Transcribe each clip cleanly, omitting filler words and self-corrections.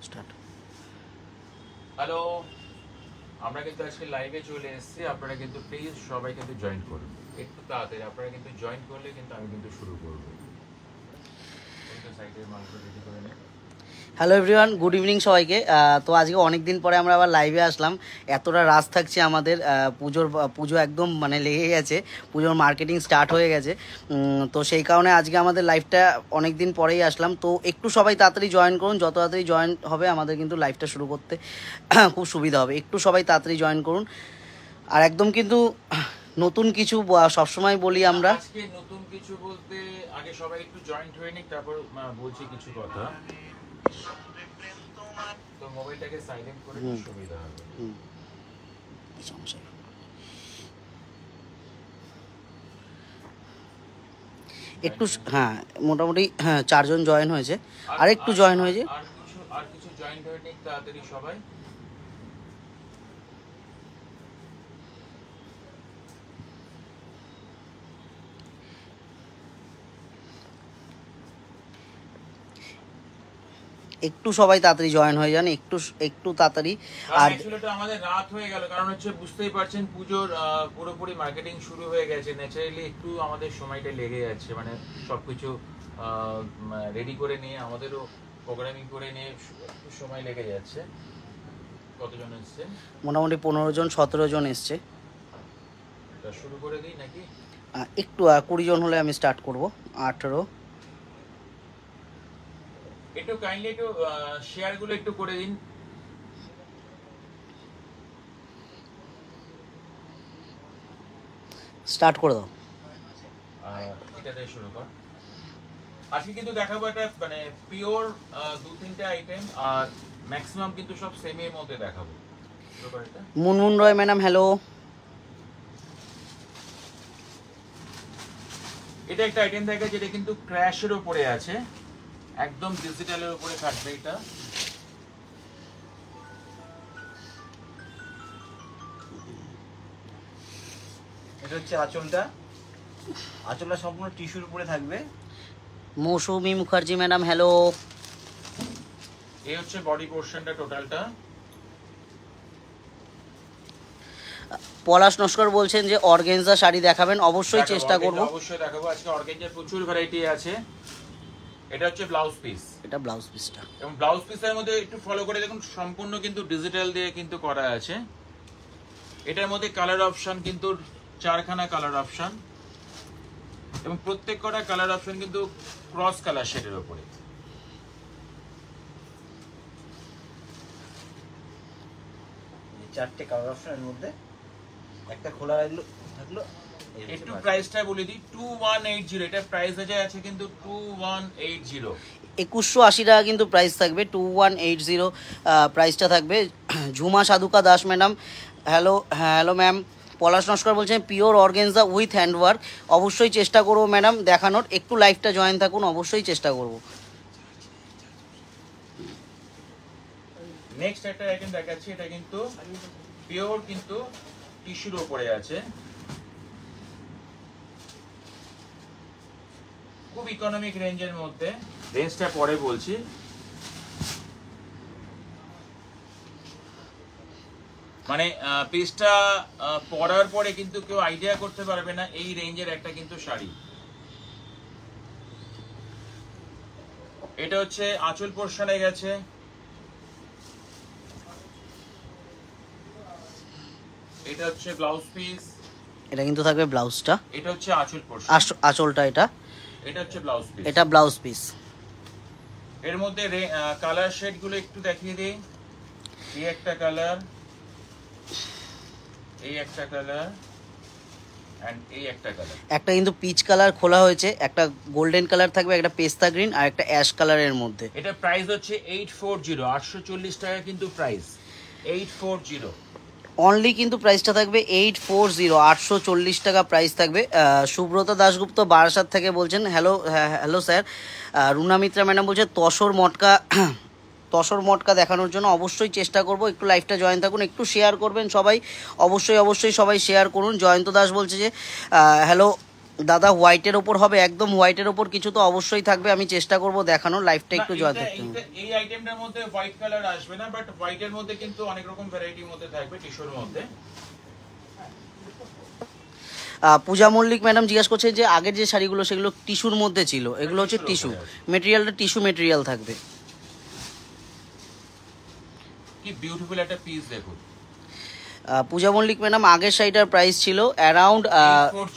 Start. Hello, আমরা কিন্তু আজকে লাইভে চলে এসেছি। আপনারা কিন্তু প্লিজ সবাই কিন্তু জয়েন করুন একটু তাড়াতাড়ি। আপনারা কিন্তু জয়েন করলে কিন্তু আমি কিন্তু শুরু করবো। সাইডের মালগুলো রেডি করে নিন। হ্যালো এভরিওয়ান, গুড ইভিনিং সবাইকে। তো আজকে অনেক দিন পরে আমরা আবার লাইভে আসলাম। এতটা রাশ থাকছে আমাদের, পুজো একদম মানে লেগে গেছে, পুজোর মার্কেটিং স্টার্ট হয়ে গেছে। তো সেই কারণে আজকে আমাদের লাইভটা অনেক দিন পরেই আসলাম। তো একটু সবাই তাড়াতাড়ি জয়েন করুন, যত তাড়াতাড়ি জয়েন হবে আমাদের কিন্তু লাইভটা শুরু করতে খুব সুবিধা হবে। একটু সবাই তাড়াতাড়ি জয়েন করুন। আর একদম কিন্তু নতুন কিছু সবসময় বলি আমরা, আজকে নতুন কিছু বলতে আগে সবাই একটু জয়েন্ট হয়ে নিক, তারপর বলছি কিছু কথা। তো মোবাইলটাকে সাইলেন্ট করে সুবিধা হবে। একটু হ্যাঁ, মোটামুটি 4 জন জয়েন হয়েছে, আর একটু জয়েন হয়েছে। আর কিছু জয়েন্ট হয়ে নিক তাড়াতাড়ি সবাই। একটু সবাই তাড়াতাড়ি জয়েন হয়ে যান, একটু তাড়াতাড়ি। আর অ্যাকচুয়ালি আমাদের রাত হয়ে গেল, কারণ হচ্ছে বুঝতেই পারছেন পুজোর পুরোপুরি মার্কেটিং শুরু হয়ে গেছে। ন্যাচারালি একটু আমাদের সময়টা লেগে যাচ্ছে, মানে সবকিছু রেডি করে নিয়ে আমাদেরও প্রোগ্রামিং করে নিয়ে একটু সময় লেগে যাচ্ছে। কতজন এসছে? মোটামুটি 15 জন 17 জন এসছে। শুরু করে দিই নাকি? একটু 20 জন হলে আমি স্টার্ট করব। 18। একটু কাইন্ডলি একটু শেয়ার গুলো একটু করে দিন। স্টার্ট করে দাও। এটা দিয়ে শুরু কর। আজকে কিন্তু দেখাবো একটা মানে পিওর 2-3টা আইটেম, আর ম্যাক্সিমাম কিন্তু সব সেমের মধ্যে দেখাবো। মুনমুন রয় ম্যাডাম, হ্যালো। এটা একটা আইটেম থাকে যেটা কিন্তু ক্র্যাশের উপরে আছে, একদম ডিজিটালের উপরে থাকবে। এটা হচ্ছে আঁচলটা সম্পূর্ণ টিস্যুর উপরে থাকবে। মৌসুমী মুখার্জি ম্যাডাম, হ্যালো। এই হচ্ছে বডি পোরশনটা টোটালটা। পলাশ নস্কর বলছেন যে অর্গানজা শাড়ি দেখাবেন, অবশ্যই চেষ্টা করব। অবশ্যই দেখাবো। আজকে অর্গানজার প্রচুর ভ্যারাইটি আছে। এটা হচ্ছে ব্লাউজ পিস। এটা ব্লাউজ পিসটা, এবং ব্লাউজ পিসের মধ্যে একটু ফলো করে দেখুন, সম্পূর্ণ কিন্তু ডিজিটাল দিয়ে কিন্তু করা আছে। এটার মধ্যে কালার অপশন কিন্তু 4খানা কালার অপশন, এবং প্রত্যেক কটা কালার অপশন কিন্তু ক্রস কালার শেডের উপরে। এই 4টে কালার অপশনের মধ্যে একটা খোলা থাকলো। একটু প্রাইসটা বলে দিই, 2180। এটা প্রাইস আছে কিন্তু 2180। 2180 টাকা কিন্তু প্রাইস থাকবে, 2180 প্রাইসটা থাকবে। Jhuma Sadhuka Das madam, hello. Hello ma'am. Palash Naskar বলছেন পিওর অর্গানজা উইথ হ্যান্ডওয়ার্ক, অবশ্যই চেষ্টা করবো ম্যাডাম দেখানোর। একটু লাইভটা জয়েন থাকুন, অবশ্যই চেষ্টা করব। নেক্সট একটা আইটেম দেখাচ্ছি। এটা কিন্তু পিওর কিন্তু টিস্যুর উপরে আছে, খুব ইকোনমিক রেঞ্জের মধ্যে। রেঞ্জটা পরে বলছি। মানে পিসটা পরার পরে কিন্তু কেউ আইডিয়া করতে পারবে না এই রেঞ্জের একটা কিন্তু শাড়ি। এটা হচ্ছে আঁচল পোরশনে গেছে। এটা হচ্ছে ব্লাউজ পিস। এটা কিন্তু থাকবে ব্লাউজটা। এটা হচ্ছে আঁচল পোরশন, আঁচলটা। এটা হচ্ছে ব্লাউজ পিস। এটা ব্লাউজ পিস। এর মধ্যে কালার শেড গুলো একটু দেখিয়ে দিই। এই একটা কালার, এই একটা কালার, এন্ড এই একটা কালার। একটা কিন্তু পিচ কালার খোলা হয়েছে, একটা গোল্ডেন কালার থাকবে, একটা পেস্তা গ্রিন, আর একটা অ্যাশ কালারের মধ্যে। এটা প্রাইস হচ্ছে 840, 840 টাকা কিন্তু প্রাইস। 840 অনলি কিন্তু প্রাইসটা থাকবে 840, 840 টাকা প্রাইস থাকবে। সুব্রত দাশগুপ্ত বারাসাত থেকে বলছেন, hello. Hello sir. Runa Mitra madam বলছে তসর মটকা দেখানোর জন্য অবশ্যই চেষ্টা করব। একটু লাইভটা জয়েন থাকুন, একটু শেয়ার করবেন সবাই, অবশ্যই সবাই শেয়ার করুন। জয়ন্ত দাস বলছে যে হ্যালো দাদা হোয়াইটের ওপর হবে, একদম হোয়াইটের ওপর কিছু তো অবশ্যই থাকবে, আমি চেষ্টা করব দেখানোর, লাইফটা একটু জয়েন থাকতে হবে। এই আইটেমটার মধ্যে হোয়াইট কালার আসবে না, বাট হোয়াইটের মধ্যে কিন্তু অনেক রকম ভ্যারাইটির মধ্যে থাকবে টিস্যুর মধ্যে। পূজা মল্লিক ম্যাডাম জিজ্ঞাসা করছে যে আগের যে শাড়িগুলো সেগুলো টিস্যুর মধ্যে ছিল, এগুলো হচ্ছে টিস্যু মেটেরিয়ালটা, টিস্যু মেটেরিয়াল থাকবে। কি বিউটিফুল একটা পিস দেখুন। পূজা মল্লিক ম্যাডাম আগের শাড়িটার প্রাইস ছিল অ্যারাউন্ড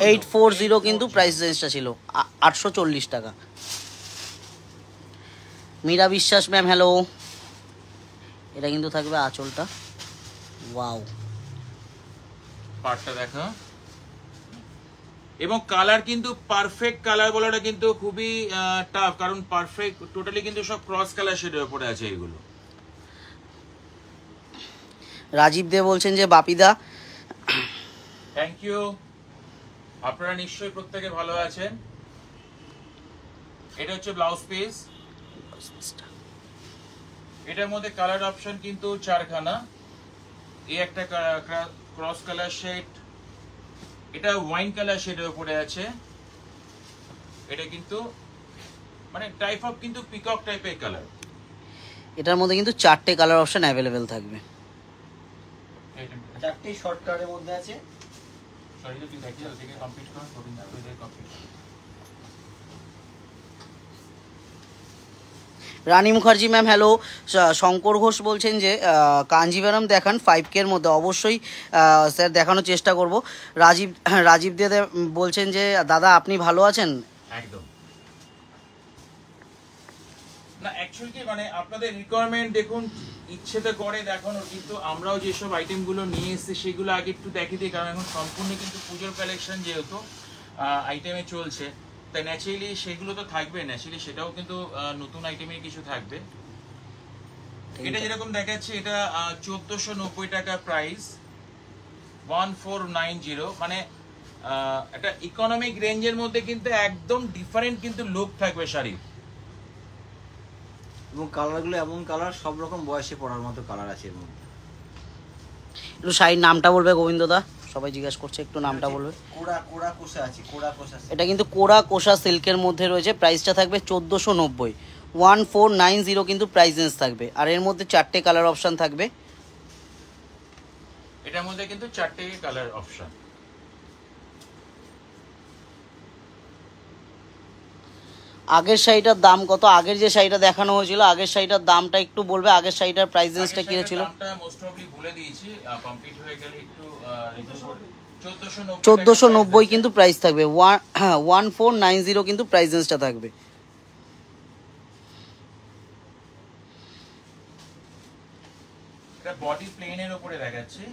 840, কিন্তু প্রাইস রেঞ্জটা ছিল 840 টাকা। মীরা বিশ্বাস ম্যাম হ্যালো, এটা কিন্তু থাকবে আঁচলটা, ওয়াও পার্টটা দেখা, এবং কালার কিন্তু পারফেক্ট কালার বলাটা কিন্তু খুবই টাফ, কারণ পারফেক্ট টোটালি কিন্তু সব ক্রস কালার শেডের উপরে আছে এগুলো। রাজীব দে বলছেন যে বাপিদা থ্যাংক ইউ, আপনারা নিশ্চয়ই প্রত্যেকে ভালো আছেন। এটা হচ্ছে ব্লাউজ পিস, এটার মধ্যে কালার অপশন কিন্তু 4খানা। এই একটা ক্রস কালার শেড, এটা ওয়াইন কালার শেডের উপরে আছে, এটা কিন্তু মানে টাইপ অফ কিন্তু পিকক টাইপের কালার। এটার মধ্যে কিন্তু 4টে কালার অপশন অ্যাভেলেবেল থাকবে, 4টি শর্ট কালারের মধ্যে আছে। সরি যদি দেখি ওদিকে কমপ্লিট করুন, করুন না ওদিকে কমপ্লিট করুন। রানী মুখার্জি ম্যাম হ্যালো, শঙ্কর ঘোষ বলছেন যে কাঞ্জিভারাম দেখান 5K এর মধ্যে, অবশ্যই স্যার দেখানোর চেষ্টা করব। রাজীব দে বলছেন যে দাদা আপনি ভালো আছেন? একদম না, অ্যাকচুয়ালি কি মানে আপনাদের রিকোয়ারমেন্ট দেখুন, ইচ্ছে তো করে দেখানোর, কিন্তু আমরাও যেসব আইটেমগুলো নিয়ে এসেছি সেগুলো আগে একটু দেখে দিই, কারণ এখন সম্পূর্ণ কিন্তু পুজোর কালেকশন যেহেতু আইটেমে চলছে, তাই ন্যাচারালি সেগুলো তো থাকবে, ন্যাচারালি সেটাও কিন্তু নতুন আইটেমের কিছু থাকবে। এটা যেরকম দেখাচ্ছে এটা 1490 টাকা প্রাইস, 1490, মানে একটা ইকোনমিক রেঞ্জের মধ্যে কিন্তু একদম ডিফারেন্ট কিন্তু লুক থাকবে শাড়ি, এবং কালারগুলো এমন কালার, সব রকম বয়সে পরার মতো কালার আছে এর মধ্যে। একটু শাড়ির নামটা বলবে গোবিন্দদা, সবাই জিজ্ঞাসা করছে, একটু নামটা বলবে। কোড়া কোষা আছে, কোড়া কোষা। এটা কিন্তু কোড়া কোষা সিল্কের মধ্যে রয়েছে, প্রাইসটা থাকবে 1490, 1490 কিন্তু প্রাইস রেঞ্জ থাকবে, আর এর মধ্যে 4টে কালার অপশন থাকবে। এটার মধ্যে কিন্তু 4টে কালার অপশন। আগের শাড়িটার দাম কত? আগের যে শাড়িটা দেখানো হয়েছিল, আগের শাড়িটার দামটা একটু বলবে, আগের শাড়িটার প্রাইস রেঞ্জটা কি ছিল? দামটা মোস্ট প্রবাবলি ভুলে দিয়েছি, কমপ্লিট হয়ে গেলে একটু 1490 কিন্তু প্রাইস থাকবে, 1490 কিন্তু প্রাইস রেঞ্জটা থাকবে। এটা বডি প্লেনের উপরে দেখাচ্ছে,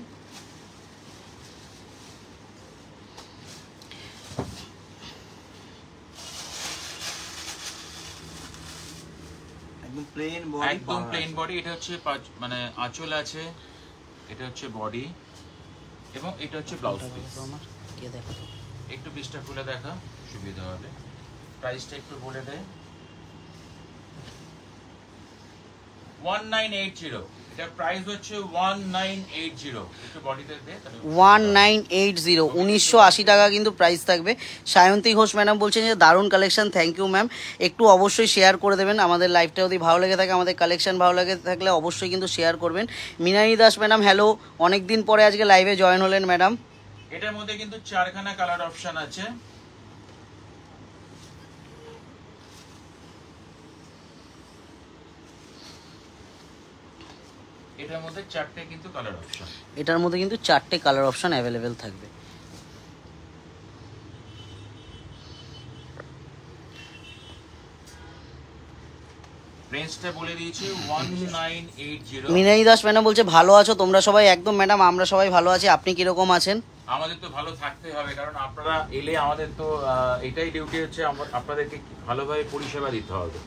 একদম প্লেন বডি, একদম প্লেন বডি। এটা হচ্ছে মানে আঁচল আছে, এটা হচ্ছে বডি, এবং এটা হচ্ছে ব্লাউজ পিস। একটু পিসটা খুলে দেখা সুবিধা হবে, প্রাইসটা একটু বলে দেয়। 1980, এটা প্রাইস হচ্ছে 1980, একটু বডিতে দে তাহলে। 1980, 1980 টাকা কিন্তু প্রাইস থাকবে। সায়ন্তী ঘোষ ম্যাডাম বলছেন যে দারুণ কালেকশন, থ্যাংক ইউ ম্যাম, একটু অবশ্যই শেয়ার করে দেবেন আমাদের লাইভটা, যদি ভালো লেগে থাকে, আমাদের কালেকশন ভালো লেগে থাকলে অবশ্যই কিন্তু শেয়ার করবেন। মিনানি দাস ম্যাডাম হ্যালো, অনেক দিন পরে আজকে লাইভে জয়েন হলেন ম্যাডাম। এটার মধ্যে কিন্তু 4খানা কালার অপশন আছে, এটার মধ্যে 4টে কিন্তু কালার অপশন, এটার মধ্যে কিন্তু 4টে কালার অপশন অ্যাভেলেবেল থাকবে। রেঞ্জটা বলে দিয়েছি 1980। মিনানি দাস ম্যাডাম বলছে ভালো আছো তোমরা সবাই? একদম ম্যাডাম, আমরা সবাই ভালো আছি, আপনি কিরকম আছেন? আমাদের তো ভালো থাকতে হবে, কারণ আপনারা এলে আমাদের তো এটাই ডিউটি হচ্ছে, আপনাদেরকে ভালোভাবে পরিষেবা দিতে হবে।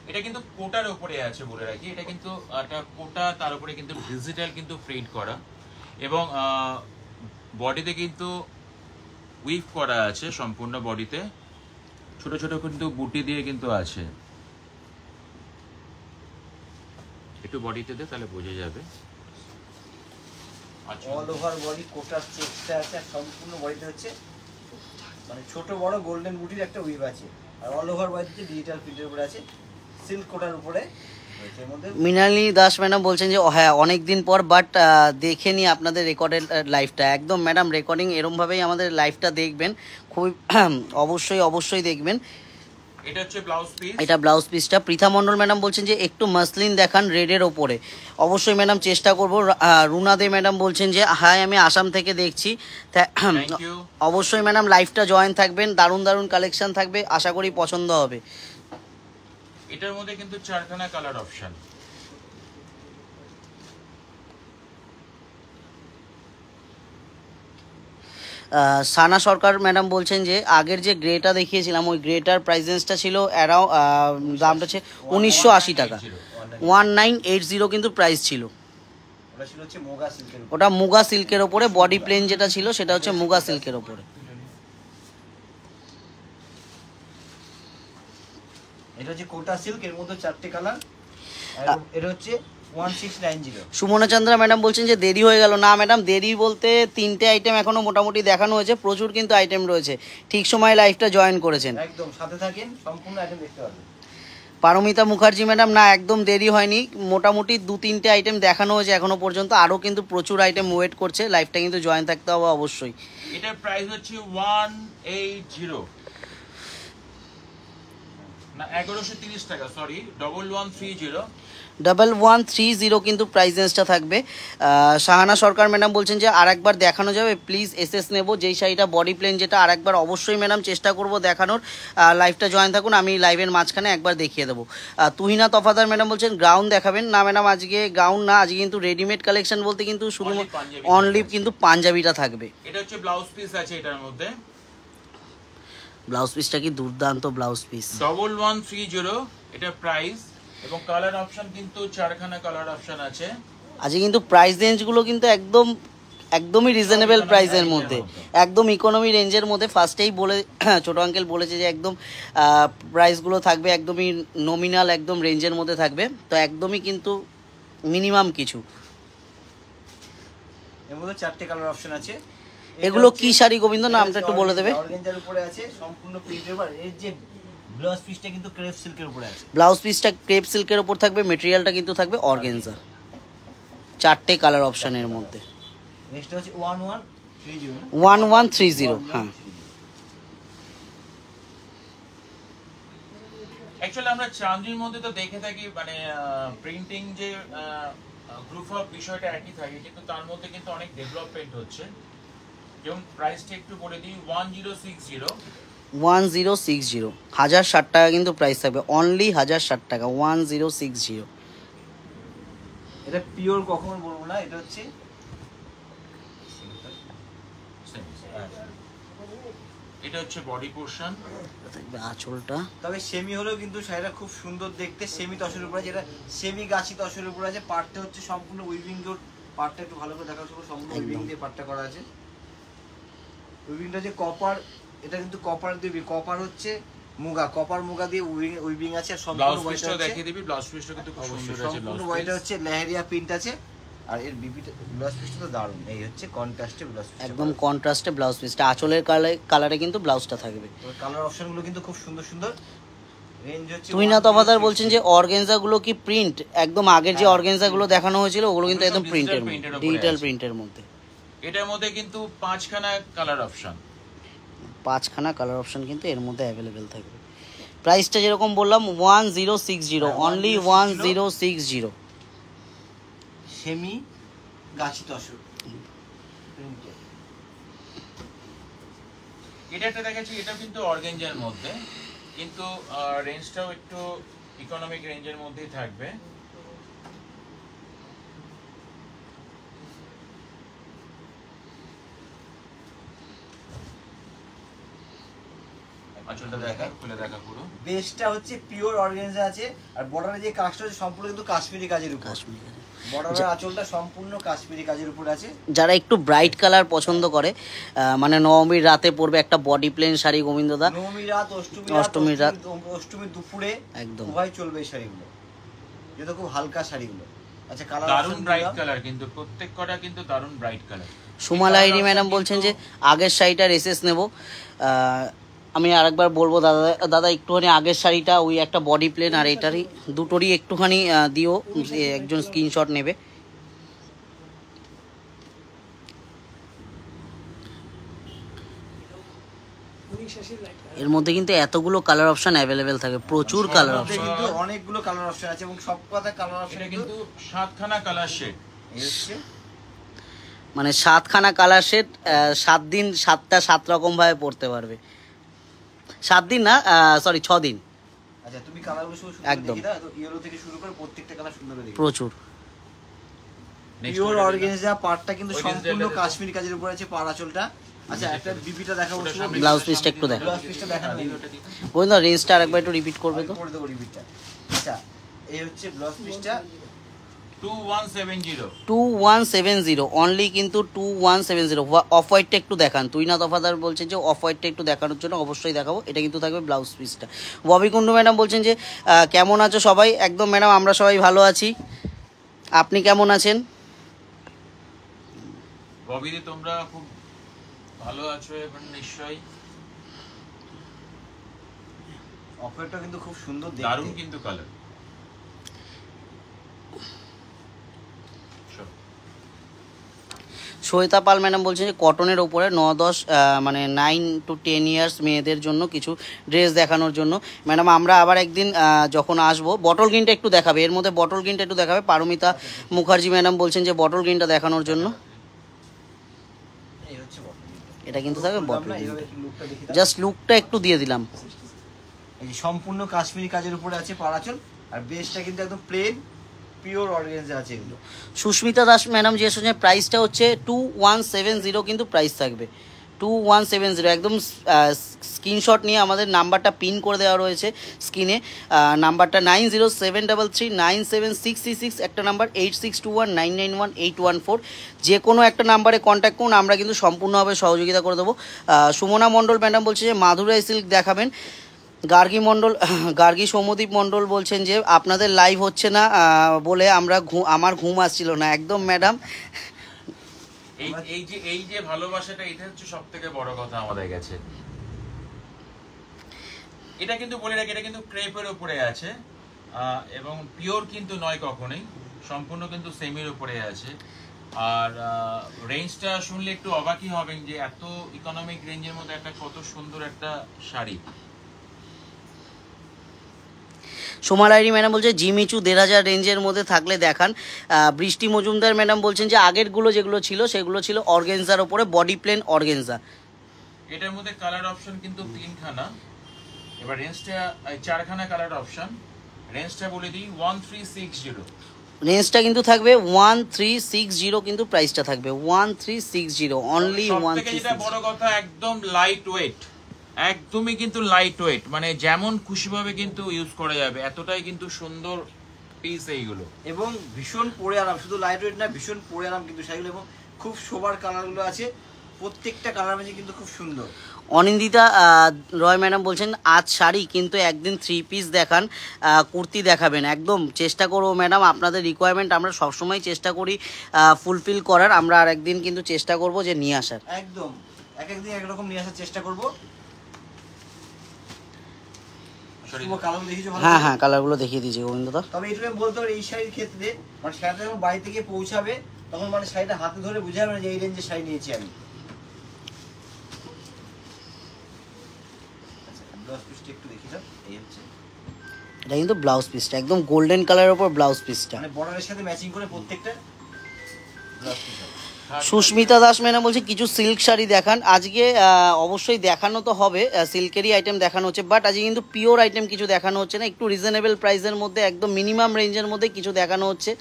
এটা কিন্তু কোটার উপরে আছে বলে রাখি, এটা কিন্তু একটা কোটা, তার উপরে কিন্তু ডিজিটাল কিন্তু প্রিন্ট করা, এবং বডিতে কিন্তু উইভ করা আছে, সম্পূর্ণ বডিতে ছোট ছোট কিন্তু বুটি দিয়ে কিন্তু আছে। একটু বডিতে দে, তাহলে বোঝা যাবে। আচ্ছা, অল ওভার বডি কোটার চেকটা আছে, আর সম্পূর্ণ বডিতে হচ্ছে মানে ছোট বড় গোল্ডেন বুটির একটা উইভ আছে, আর অল ওভার বডিতে ডিজিটাল প্রিন্টের উপরে আছে, সিল্ক কোটার উপরে রয়েছে। এর মধ্যে মৃণালিনী দাস ম্যাডাম বলছেন যে হ্যাঁ অনেক দিন পর, বাট দেখে নি আপনাদের রেকর্ডের লাইভটা। একদম ম্যাডাম রেকর্ডিং এরমভাবেই আমাদের লাইভটা দেখবেন, খুবই অবশ্যই অবশ্যই দেখবেন। এটা হচ্ছে ব্লাউজ পিস। এটা ব্লাউজ পিসটা। পৃথা মণ্ডল ম্যাডাম বলছেন যে একটু মাসলিন দেখান রেডের ওপরে। অবশ্যই ম্যাডাম চেষ্টা করব। রুনা দে ম্যাডাম বলছেন যে হাই আমি আসাম থেকে দেখছি। Thank you. অবশ্যই ম্যাডাম লাইভটা জয়েন থাকবেন, দারুণ দারুণ কালেকশন থাকবে, আশা করি পছন্দ হবে। এটার মধ্যে কিন্তু 4খানা কালার অপশন। সানা সরকার ম্যাডাম বলছেন যে আগের যে গ্রেটা দেখিয়েছিলাম ওই গ্রেটার প্রাইসেন্সটা ছিল দামটা হচ্ছে 1980 টাকা, 1980 কিন্তু প্রাইস ছিল। ওটা ছিল হচ্ছে মোগা সিল্কের উপরে। ওটা মুগা সিল্কের ওপরে, বডি প্লেন যেটা ছিল সেটা হচ্ছে মুগা সিল্কের ওপরে। এটা হচ্ছে কোটা সিল্ক, এর মধ্যে 4টে কালার, এটা হচ্ছে 1690। সুমনা চন্দ্রা ম্যাডাম বলছেন যে দেরি হয়ে গেল। না ম্যাডাম, দেরি বলতে 3টে আইটেম এখনো মোটামুটি দেখানো হয়েছে, প্রচুর কিন্তু আইটেম রয়েছে। ঠিক সময় লাইভটা জয়েন করেছেন। একদম সাথে থাকেন, সম্পূর্ণ আইটেম দেখতে পাবেন। পারমিতা মুখার্জি ম্যাডাম, না একদম দেরি হয়নি, মোটামুটি 2-3টে আইটেম দেখানো হয়েছে এখনো পর্যন্ত, আরও কিন্তু প্রচুর আইটেম ওয়েট করছে। লাইভটা কিন্তু জয়েন থাকতে হবে অবশ্যই। এটার প্রাইস হচ্ছে 180 না 1130 টাকা, সরি 1130। 1130 কিন্তু প্রাইস রেঞ্জটা থাকবে। শাহানা সরকার ম্যাডাম বলছেন যে আর একবার দেখানো যাবে প্লিজ, এসএস নেব যেই শাড়িটা বডি প্লেন, যেটা আর একবার অবশ্যই ম্যাডাম চেষ্টা করব দেখানোর। লাইভটা জয়েন থাকুন, আমি লাইভের মাঝখানে একবার দেখিয়ে দেবো। তুহিনা তফাদার ম্যাডাম বলছেন গাউন দেখাবেন। না ম্যাডাম, আজকে গাউন না, আজকে কিন্তু রেডিমেড কালেকশন বলতে কিন্তু শুধু অনলি কিন্তু পাঞ্জাবিটা থাকবে। এটা হচ্ছে ব্লাউজ পিস আছে এটার মধ্যে। ব্লাউজ পিসটা কি দুর্দান্ত ব্লাউজ পিস। 1130 এটা প্রাইস, এবং কালার অপশন কিন্তু 4খানা কালার অপশন আছে। আজকে কিন্তু প্রাইস রেঞ্জগুলো কিন্তু একদমই রিজনেবল প্রাইসের মধ্যে, একদম ইকোনমি রেঞ্জের মধ্যে। ফার্স্টেই বলে ছোট আঙ্কেল বলেছে যে একদম প্রাইসগুলো থাকবে একদমই নমিনাল, একদম রেঞ্জের মধ্যে থাকবে, তো একদমই কিন্তু মিনিমাম কিছু। এর মধ্যে 4টে কালার অপশন আছে। এগুলো কি শাড়ি গোবিন্দ, নামটা একটু বলে দেবে? অর্গানজার উপরে আছে, সম্পূর্ণ প্রিন্টের উপর। এর যে ব্লাউজ পিসটা কিন্তু ক্রেপ সিল্কের উপরে আছে। ব্লাউজ পিসটা ক্রেপ সিল্কের উপর থাকবে, মেটেরিয়ালটা কিন্তু থাকবে অর্গানজা। 4টে কালার অপশনের মধ্যে। নেক্সট হচ্ছে 1130। 1130, হ্যাঁ। অ্যাকচুয়ালি আমরা চাঁদির মধ্যে তো দেখে থাকি মানে প্রিন্টিং যে গ্রুপ অফ বিষয়টা একই থাকে, কিন্তু তার মধ্যে কিন্তু অনেক ডেভেলপমেন্ট হচ্ছে। যেমন প্রাইসটা একটু বলে দিই, 1060। 1060, 1060 টাকা কিন্তু প্রাইস থাকবে, অনলি 1060 টাকা, 1060। এটা পিওর কখনো বলবো না, এটা হচ্ছে এটা হচ্ছে বডি পোরশন, থাকবে আঁচলটা। তবে সেমি হলেও কিন্তু শাড়িটা খুব সুন্দর দেখতে। সেমি তসরের উপরে, যেটা সেমি গাছি তসরের উপরে আছে। পার্টটা হচ্ছে সম্পূর্ণ উইভিং ডোর। পার্টটা একটু ভালো করে দেখার সময় সম্পূর্ণ উইভিং দিয়ে পার্টটা করা আছে। উইভিংটা যে কপার, এটা কিন্তু কপার দিবি, কপার হচ্ছে মুগা, কপার মুগা দিয়ে উইভিং আছে। আর সম্পূর্ণ বডিটা দেখিয়ে দিবি, ব্লাউজ পিসটা কিন্তু খুব সুন্দর আছে। সম্পূর্ণ বডিটা হচ্ছে লেহেরিয়া প্রিন্ট আছে, আর এর বিপিটা ব্লাউজ পিসটা তো দারুণ। এই হচ্ছে কন্ট্রাস্টে ব্লাউজ পিস, একদম কন্ট্রাস্টে ব্লাউজ পিসটা, আঁচলের কালারে কিন্তু ব্লাউজটা থাকবে। কালার অপশনগুলো কিন্তু খুব সুন্দর সুন্দর। রেঞ্জ হচ্ছে তুহিনা তফাদার বলছেন যে অর্গানজাগুলো কি প্রিন্ট? একদম আগের যে অর্গানজাগুলো দেখানো হয়েছিল ওগুলো কিন্তু একদম প্রিন্টের, ডিজিটাল প্রিন্টের মধ্যে। এটার মধ্যে কিন্তু 5খানা কালার অপশন, 5খানা কালার অপশন কিন্তু এর মধ্যে অ্যাভেলেবেল থাকবে। প্রাইসটা যেরকম বললাম 1060, অনলি 1060। সেমি গাছি তসর। এটা একটা দেখাচ্ছি, এটা কিন্তু অর্গানজার মধ্যে, কিন্তু রেঞ্জটাও একটু ইকোনমিক রেঞ্জের মধ্যেই থাকবে। আঁচলটা দেখা, খুলে দেখা পুরো। বেসটা হচ্ছে পিওর অর্গানজা আছে, আর বর্ডারে যে কাজটা আছে সম্পূর্ণ কিন্তু কাশ্মীরি কাজের উপর। বর্ডারের আঁচলটা সম্পূর্ণ কাশ্মীরি কাজের উপর আছে। যারা একটু ব্রাইট কালার পছন্দ করে, মানে নবমীর রাতে পরবে একটা বডি প্লেন শাড়ি গোবিন্দদা, নবমী রাত, অষ্টমী রাত, অষ্টমীর দুপুরে একদম উভয় চলবে এই শাড়িগুলো। যেটা খুব হালকা শাড়িগুলো। আচ্ছা কালার দারুন ব্রাইট কালার, কিন্তু প্রত্যেক কটা কিন্তু দারুন ব্রাইট কালার। সুমালাইরি ম্যাডাম বলছেন যে আগের শাড়িটার এসএস নেব। আমি আরেকবার বলবো দাদা একটুখানি আগের শাড়িটা ওই একটা বডি প্লেন আর এটারই দুটোরই একটুখানি দিও, একজন স্ক্রিনশট নেবে। এর মধ্যে কিন্তু এতগুলো কালার অপশন অ্যাভেলেবেল থাকে, প্রচুর কালার অপশন, কিন্তু অনেকগুলো কালার অপশন আছে এবং সব কথা কালার অপশন কিন্তু 7খানা কালার শেড। মানে 7খানা কালার শেড, 7 দিন 7টা 7 রকম ভাবে পড়তে পারবে। 7 দিন না, সরি 6 দিন। আচ্ছা তুমি কালারগুলো শুধু একদম দেখি দাও, তো ইয়েলো থেকে শুরু করে প্রত্যেকটা কালার সুন্দর দেখি। প্রচুর পিওর অর্গানজা পার্টটা কিন্তু সম্পূর্ণ কাশ্মীরি কাজের উপর আছে পাড় আঁচলটা। আচ্ছা একটা বিপিটা দেখাবো, ব্লাউজ পিসটা একটু দেখো। ব্লাউজ পিসটা দেখানো বলুন না, রেঞ্জটা আরেকবার একটু রিপিট করবে তো। করে দেবো রিপিটটা। আচ্ছা এই হচ্ছে ব্লাউজ পিসটা 2170 অনলি, কিন্তু 2170। অফ হোয়াইটটা একটু দেখান, তুই না তফাদার বলছেন যে অফ হোয়াইটটা একটু দেখানোর জন্য অবশ্যই দেখাবো। এটা কিন্তু থাকবে ব্লাউজ পিসটা। ববি কুন্ডু ম্যাডাম বলছেন যে কেমন আছো সবাই? একদম ম্যাডাম আমরা সবাই ভালো আছি, আপনি কেমন আছেন? ববিদি তোমরা খুব ভালো আছো এবং নিশ্চয়ই। অফারটা কিন্তু খুব সুন্দর দেখতে, দারুণ কিন্তু কালার। শ্বেতা পাল ম্যাডাম বলছেন যে কটনের ওপরে 9-10 মানে 9 to 10 ইয়ার্স মেয়েদের জন্য কিছু ড্রেস দেখানোর জন্য। ম্যাডাম আমরা আবার একদিন যখন আসবো বটল গ্রিনটা একটু দেখাবে, এর মধ্যে বটল গ্রিনটা একটু দেখাবে। পারমিতা মুখার্জি ম্যাডাম বলছেন যে বটল গ্রিনটা দেখানোর জন্য। এই হচ্ছে বটল। এটা কিন্তু থাকবে বটল গ্রিন, এইভাবে একটু লুকটা দেখি দাও। জাস্ট লুকটা একটু দিয়ে দিলাম। এই যে সম্পূর্ণ কাশ্মীরি কাজের উপরে আছে পাড় আঁচল, আর বেসটা কিন্তু একদম প্লেন পিওর অর্গানজা আছে এগুলো। সুস্মিতা দাস ম্যাডাম যে শুনে প্রাইসটা হচ্ছে 2170, কিন্তু প্রাইস থাকবে 2170। একদম স্ক্রিনশট নিয়ে আমাদের নাম্বারটা পিন করে দেওয়া রয়েছে স্ক্রিনে। নাম্বারটা 9073397636, একটা নাম্বার 8621991814। যে কোনো একটা নাম্বারে কন্ট্যাক্ট করুন, আমরা কিন্তু সম্পূর্ণভাবে সহযোগিতা করে দেবো। সুমনা মণ্ডল ম্যাডাম বলছে যে মাধুরাই সিল্ক দেখাবেন। গার্গী সৌম্যদীপ মণ্ডল বলছেন যে আপনাদের লাইভ হচ্ছে না বলে আমার ঘুম আসছিল না। একদম ম্যাডাম, এই যে ভালোবাসাটা, এটা হচ্ছে সবথেকে বড় কথা আমাদের কাছে। এটা কিন্তু বলে রাখি, এটা কিন্তু ক্রেপের উপরে আছে এবং পিওর কিন্তু নয় কখনোই, সম্পূর্ণ কিন্তু সেমির উপরে আছে। আর রেঞ্জটা শুনলে একটু অবাকই হবেন যে এত ইকোনমিক রেঞ্জের মধ্যে একটা কত সুন্দর একটা শাড়ি। সোমালাইরি ম্যাডাম বলছে জিমিচু 1500 রেঞ্জের মধ্যে থাকলে দেখান। বৃষ্টি মজুমদার ম্যাডাম বলছেন যে আগেরগুলো যেগুলো ছিল সেগুলো ছিল অর্গেনজার ওপরে, বডি প্লেন অর্গেনজা। এটার মধ্যে কালার অপশন কিন্তু 3খানা। এবার রেঞ্জটা 4খানা কালার অপশন। রেঞ্জটা বলে দিই 1360। রেঞ্জটা কিন্তু থাকবে 1360, কিন্তু প্রাইসটা থাকবে 1360 অনলি। 1360 যেটা বড় কথা, একদম লাইট ওয়েট, একদমই কিন্তু লাইট ওয়েট, মানে যেমন খুশিভাবে কিন্তু ইউজ করা যাবে, এতটাই কিন্তু সুন্দর পিস এইগুলো। এবং ভীষণ পরে আরাম, শুধু লাইট ওয়েট না, ভীষণ পরে আরাম কিন্তু শাড়িগুলো, এবং খুব সোবার কালারগুলো আছে, প্রত্যেকটা কালার মাঝে কিন্তু খুব সুন্দর। অনিন্দিতা রয় ম্যাডাম বলছেন আজ শাড়ি কিন্তু একদিন 3 পিস দেখান, কুর্তি দেখাবেন। একদম চেষ্টা করবো ম্যাডাম, আপনাদের রিকোয়ারমেন্ট আমরা সবসময় চেষ্টা করি ফুলফিল করার। আমরা আর একদিন কিন্তু চেষ্টা করব যে নিয়ে আসার, একদম এক একদিন একরকম নিয়ে আসার চেষ্টা করবো। হ্যাঁ হ্যাঁ কালারগুলো দেখিয়ে দিয়েছি গোবিন্দদা। তবে এইটুকু আমি বলতে পারি, এই শাড়ির ক্ষেত্রে মানে শাড়িটা যখন বাড়ি থেকে পৌঁছাবে তখন মানে শাড়িটা হাতে ধরে বুঝাবে না যে এই রেঞ্জে শাড়ি নিয়েছি আমি। ব্লাউজ পিসটা একটু দেখি দাও, এই হচ্ছে এটা কিন্তু ব্লাউজ পিসটা একদম গোল্ডেন কালারের উপর ব্লাউজ পিসটা, মানে বর্ডারের সাথে ম্যাচিং করে প্রত্যেকটা blouse piece. Susmita Das madam বলছে কিছু সিল্ক শাড়ি দেখান। আজকে অবশ্যই দেখানো তো হবে, সিল্কেরই আইটেম দেখানো হচ্ছে, বাট আজকে কিন্তু পিওর আইটেম কিছু দেখানো হচ্ছে না। একটু রিজনেবল প্রাইসের মধ্যে, একদম মিনিমাম রেঞ্জের মধ্যে কিছু দেখানো হচ্ছে।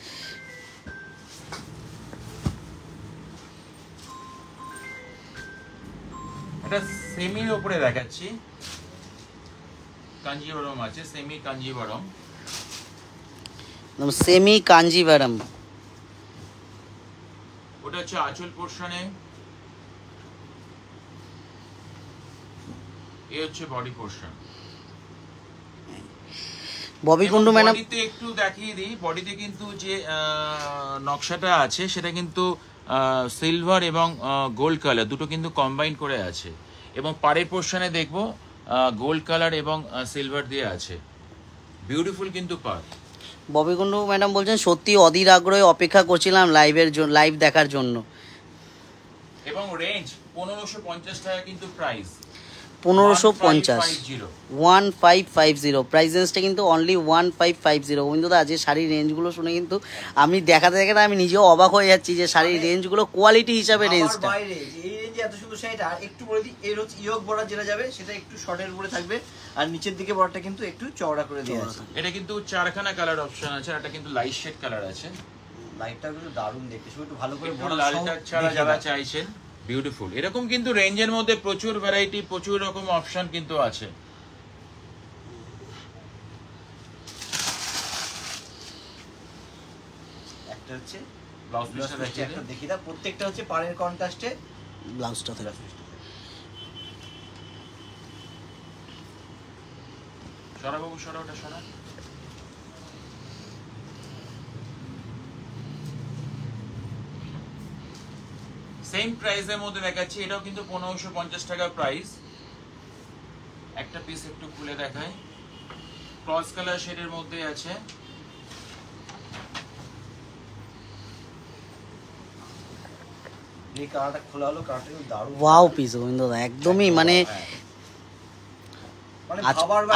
এটা সেমির উপরে দেখাচ্ছি, কাঞ্জিভারম আছে, সেমি কাঞ্জিভারম, সেমি কাঞ্জিভারম। ওটা হচ্ছে আঁচল পোর্শনে, এই হচ্ছে body portion. Bobby Kundu madam বডিতে একটু দেখিয়ে দিই, বডিতে কিন্তু যে নকশাটা আছে সেটা কিন্তু সিলভার এবং গোল্ড কালার দুটো কিন্তু কম্বাইন করে আছে, এবং পাড়ের পোর্শনে দেখবো গোল্ড কালার এবং সিলভার দিয়ে আছে। বিউটিফুল কিন্তু পার। ববি কুন্ডু ম্যাডাম বলছেন সত্যি অধীর আগ্রহে অপেক্ষা করছিলাম লাইভ দেখার জন্য। এবং রেঞ্জ 1550 টাকা কিন্তু প্রাইস, 1550 1550। 1550 প্রাইস রেঞ্জটা কিন্তু অনলি 1550। গোবিন্দদা আজকে শাড়ির রেঞ্জগুলো শুনে কিন্তু আমি দেখাতে দেখাতে আমি নিজেও অবাক হয়ে যাচ্ছি যে শাড়ির রেঞ্জগুলো কোয়ালিটি হিসাবে রেঞ্জটা। বাইরে যে এই রেঞ্জে এত সুন্দর শাড়িটা, আর একটু বলে দিই, এর হচ্ছে ইয়োগ বর্ডার যেটা যাবে সেটা একটু শর্টের উপরে থাকবে, আর নিচের দিকে বর্ডারটা কিন্তু একটু চওড়া করে দেওয়া আছে। এটা কিন্তু চারখানা কালার অপশন আছে, এটা কিন্তু লাইট শেড কালার আছে। লাইটটা কিন্তু দারুণ দেখতে, শুধু একটু ভালো করে একটু বর্ডার লালটা ছাড়া যারা চাইছেন, বিউটিফুল। এরকম কিন্তু রেঞ্জের মধ্যে প্রচুর ভ্যারাইটি, প্রচুর রকম অপশন কিন্তু আছে। একটা হচ্ছে ব্লাউজ পিসটা দেখিয়ে একটা দিন। দেখি দাও, প্রত্যেকটা হচ্ছে পাড়ের কন্ট্রাস্টে ব্লাউজটা থাকে। সরা বাবু সরা, ওটা সরা। সেম প্রাইসের মধ্যে দেখাচ্ছি, এটাও কিন্তু 1550 টাকা প্রাইস। একটা পিস একটু খুলে দেখাই, ক্রস কালার শেডের মধ্যে আছে। এই কালারটা খোলা হলো, কালারটা কিন্তু দারুণ। ওয়াও পিস গোবিন্দদা, একদমই মানে মানে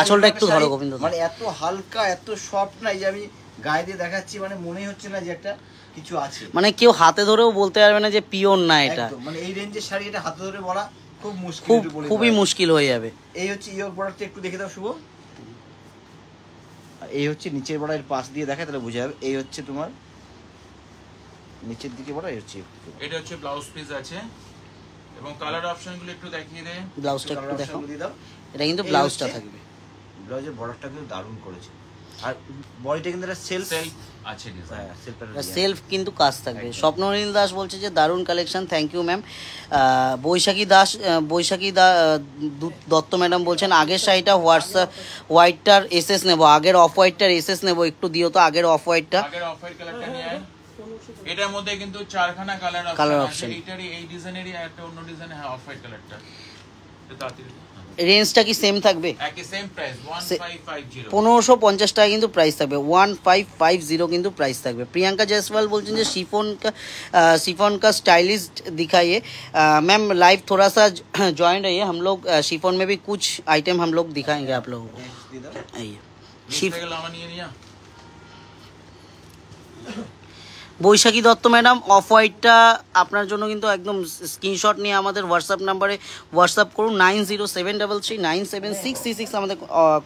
আঁচলটা একটু ধরো গোবিন্দদা। মানে এত হালকা, এত সফট না, এই যে আমি গায়ে দিয়ে দেখাচ্ছি, মানে মনেই হচ্ছে না যে একটা কিছু আছে। মানে কেউ হাতে ধরেও বলতে পারবে না যে পিওর না এটা। একদম, মানে এই রেঞ্জের শাড়ি এটা হাতে ধরে বলা খুব মুশকিল, খুবই মুশকিল হয়ে যাবে। এই হচ্ছে ইয়োগ বর্ডারটা একটু দেখে দাও শুভ। এই হচ্ছে নিচের বর্ডারের পাশ দিয়ে দেখা, তাহলে বোঝা যাবে। এই হচ্ছে তোমার নিচের দিকে বর্ডার, এই হচ্ছে এটা হচ্ছে ব্লাউজ পিস আছে, এবং কালার অপশনগুলো একটু দেখিয়ে দে। ব্লাউজটা একটু দেখো, দিয়ে দাও। এটা কিন্তু ব্লাউজটা থাকবে। ব্লাউজের বর্ডারটা কিন্তু দারুণ করেছে, আর বডিটা কিন্তু একটা সেলফ আছে ডিজাইন। সেলফ কিন্তু কাজ থাকবে। স্বপ্ননীল দাস বলছে যে দারুণ collection, thank you ma'am. Baishakhi Dutta madam বলছেন আগের শাড়িটা হোয়াইটটার এসএস নেব, আগের অফ হোয়াইটটার এসএস নেব, একটু দিও তো আগের অফ হোয়াইটটা। আগের অফ হোয়াইট কালারটা নিয়ে আয়। এটার মধ্যে কিন্তু চারখানা কালার অপশন আছে, এইটারই এই ডিজাইনেরই একটা অন্য ডিজাইন, হ্যাঁ অফ হোয়াইট কালারটা। তো তাড়াতাড়ি রেঞ্জটা কি সেম থাকবে? একই সেম প্রাইস 1550। 1550 টাকা কিন্তু প্রাইস থাকবে, 1550 কিন্তু প্রাইস থাকবে। প্রিয়াঙ্কা জয়সওয়াল বলছেন যে शिफॉन का स्टाइलिस्ट दिखाइए मैम, लाइव थोड़ा सा ज्वाइन रहिए, हम लोग शिफॉन में भी कुछ आइटम हम लोग दिखाएंगे आप लोगों को। आइए বৈশাখী দত্ত ম্যাডাম অফ হোয়াইটটা আপনার জন্য কিন্তু একদম স্ক্রিনশট নিয়ে আমাদের হোয়াটসঅ্যাপ নাম্বারে হোয়াটসঅ্যাপ করুন, 9073339766 আমাদের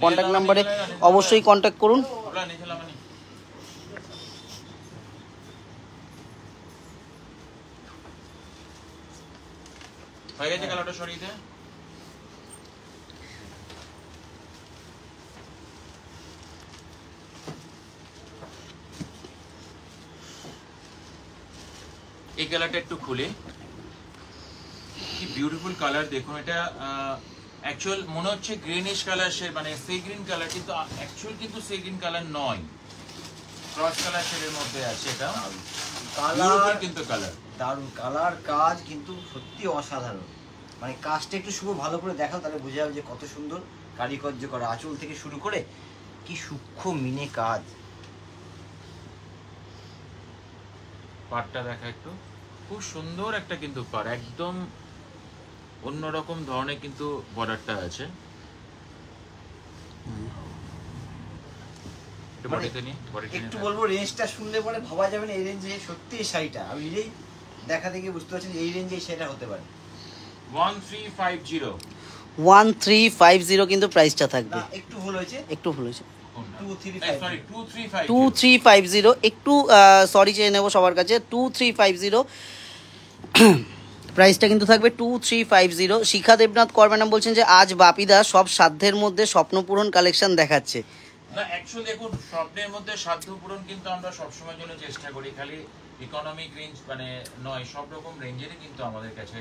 কন্ট্যাক্ট নাম্বারে অবশ্যই কন্ট্যাক্ট করুন। হয়ে গেছে কালারটা সরিয়ে দে। এই কালারটা একটু খুলে, কি বিউটিফুল কালার দেখুন। এটা অ্যাকচুয়াল মনে হচ্ছে গ্রিনিশ কালার, মানে সি গ্রিন কালার, কিন্তু অ্যাকচুয়াল কিন্তু সি গ্রিন কালার নয়, ক্রস কালার শেডের মধ্যে আছে। এটা কালার কিন্তু কালার দারুণ, কালার কাজ কিন্তু সত্যি অসাধারণ। মানে কাজটা একটু শুভ ভালো করে দেখাও, তাহলে বোঝা যাবে যে কত সুন্দর কারিকার্য করা, আঁচল থেকে শুরু করে কি সূক্ষ্ম মিনে কাজ। পাড়টা দেখা একটু, খুব সুন্দর একটা কিন্তু পাড়, একদম অন্যরকম ধরনের কিন্তু বর্ডারটা আছে। একটু বলবো রেঞ্জটা শুনলে পরে ভাবা যাবে না এই রেঞ্জে সত্যি এই শাড়িটা, আমি নিজেই দেখা থেকে বুঝতে পারছি এই রেঞ্জে সেটা হতে পারে। 1350 কিন্তু প্রাইসটা থাকবে। একটু ভুল হয়েছে, 2350 একটু সরি চেয়ে নেবো সবার কাছে, 2350 প্রাইসটা কিন্তু থাকবে 2350। শিখা দেবনাথ কর ম্যাডাম বলছেন যে আজ বাপিদা সব সাধ্যের মধ্যে স্বপ্নপূরণ কালেকশন দেখাচ্ছে। না অ্যাকচুয়ালি দেখুন, স্বপ্নের মধ্যে সাধ্য পূরণ কিন্তু আমরা সবসময় জন্য চেষ্টা করি, খালি ইকোনমিক রেঞ্জ মানে নয়, সব রকম রেঞ্জেরই কিন্তু আমাদের কাছে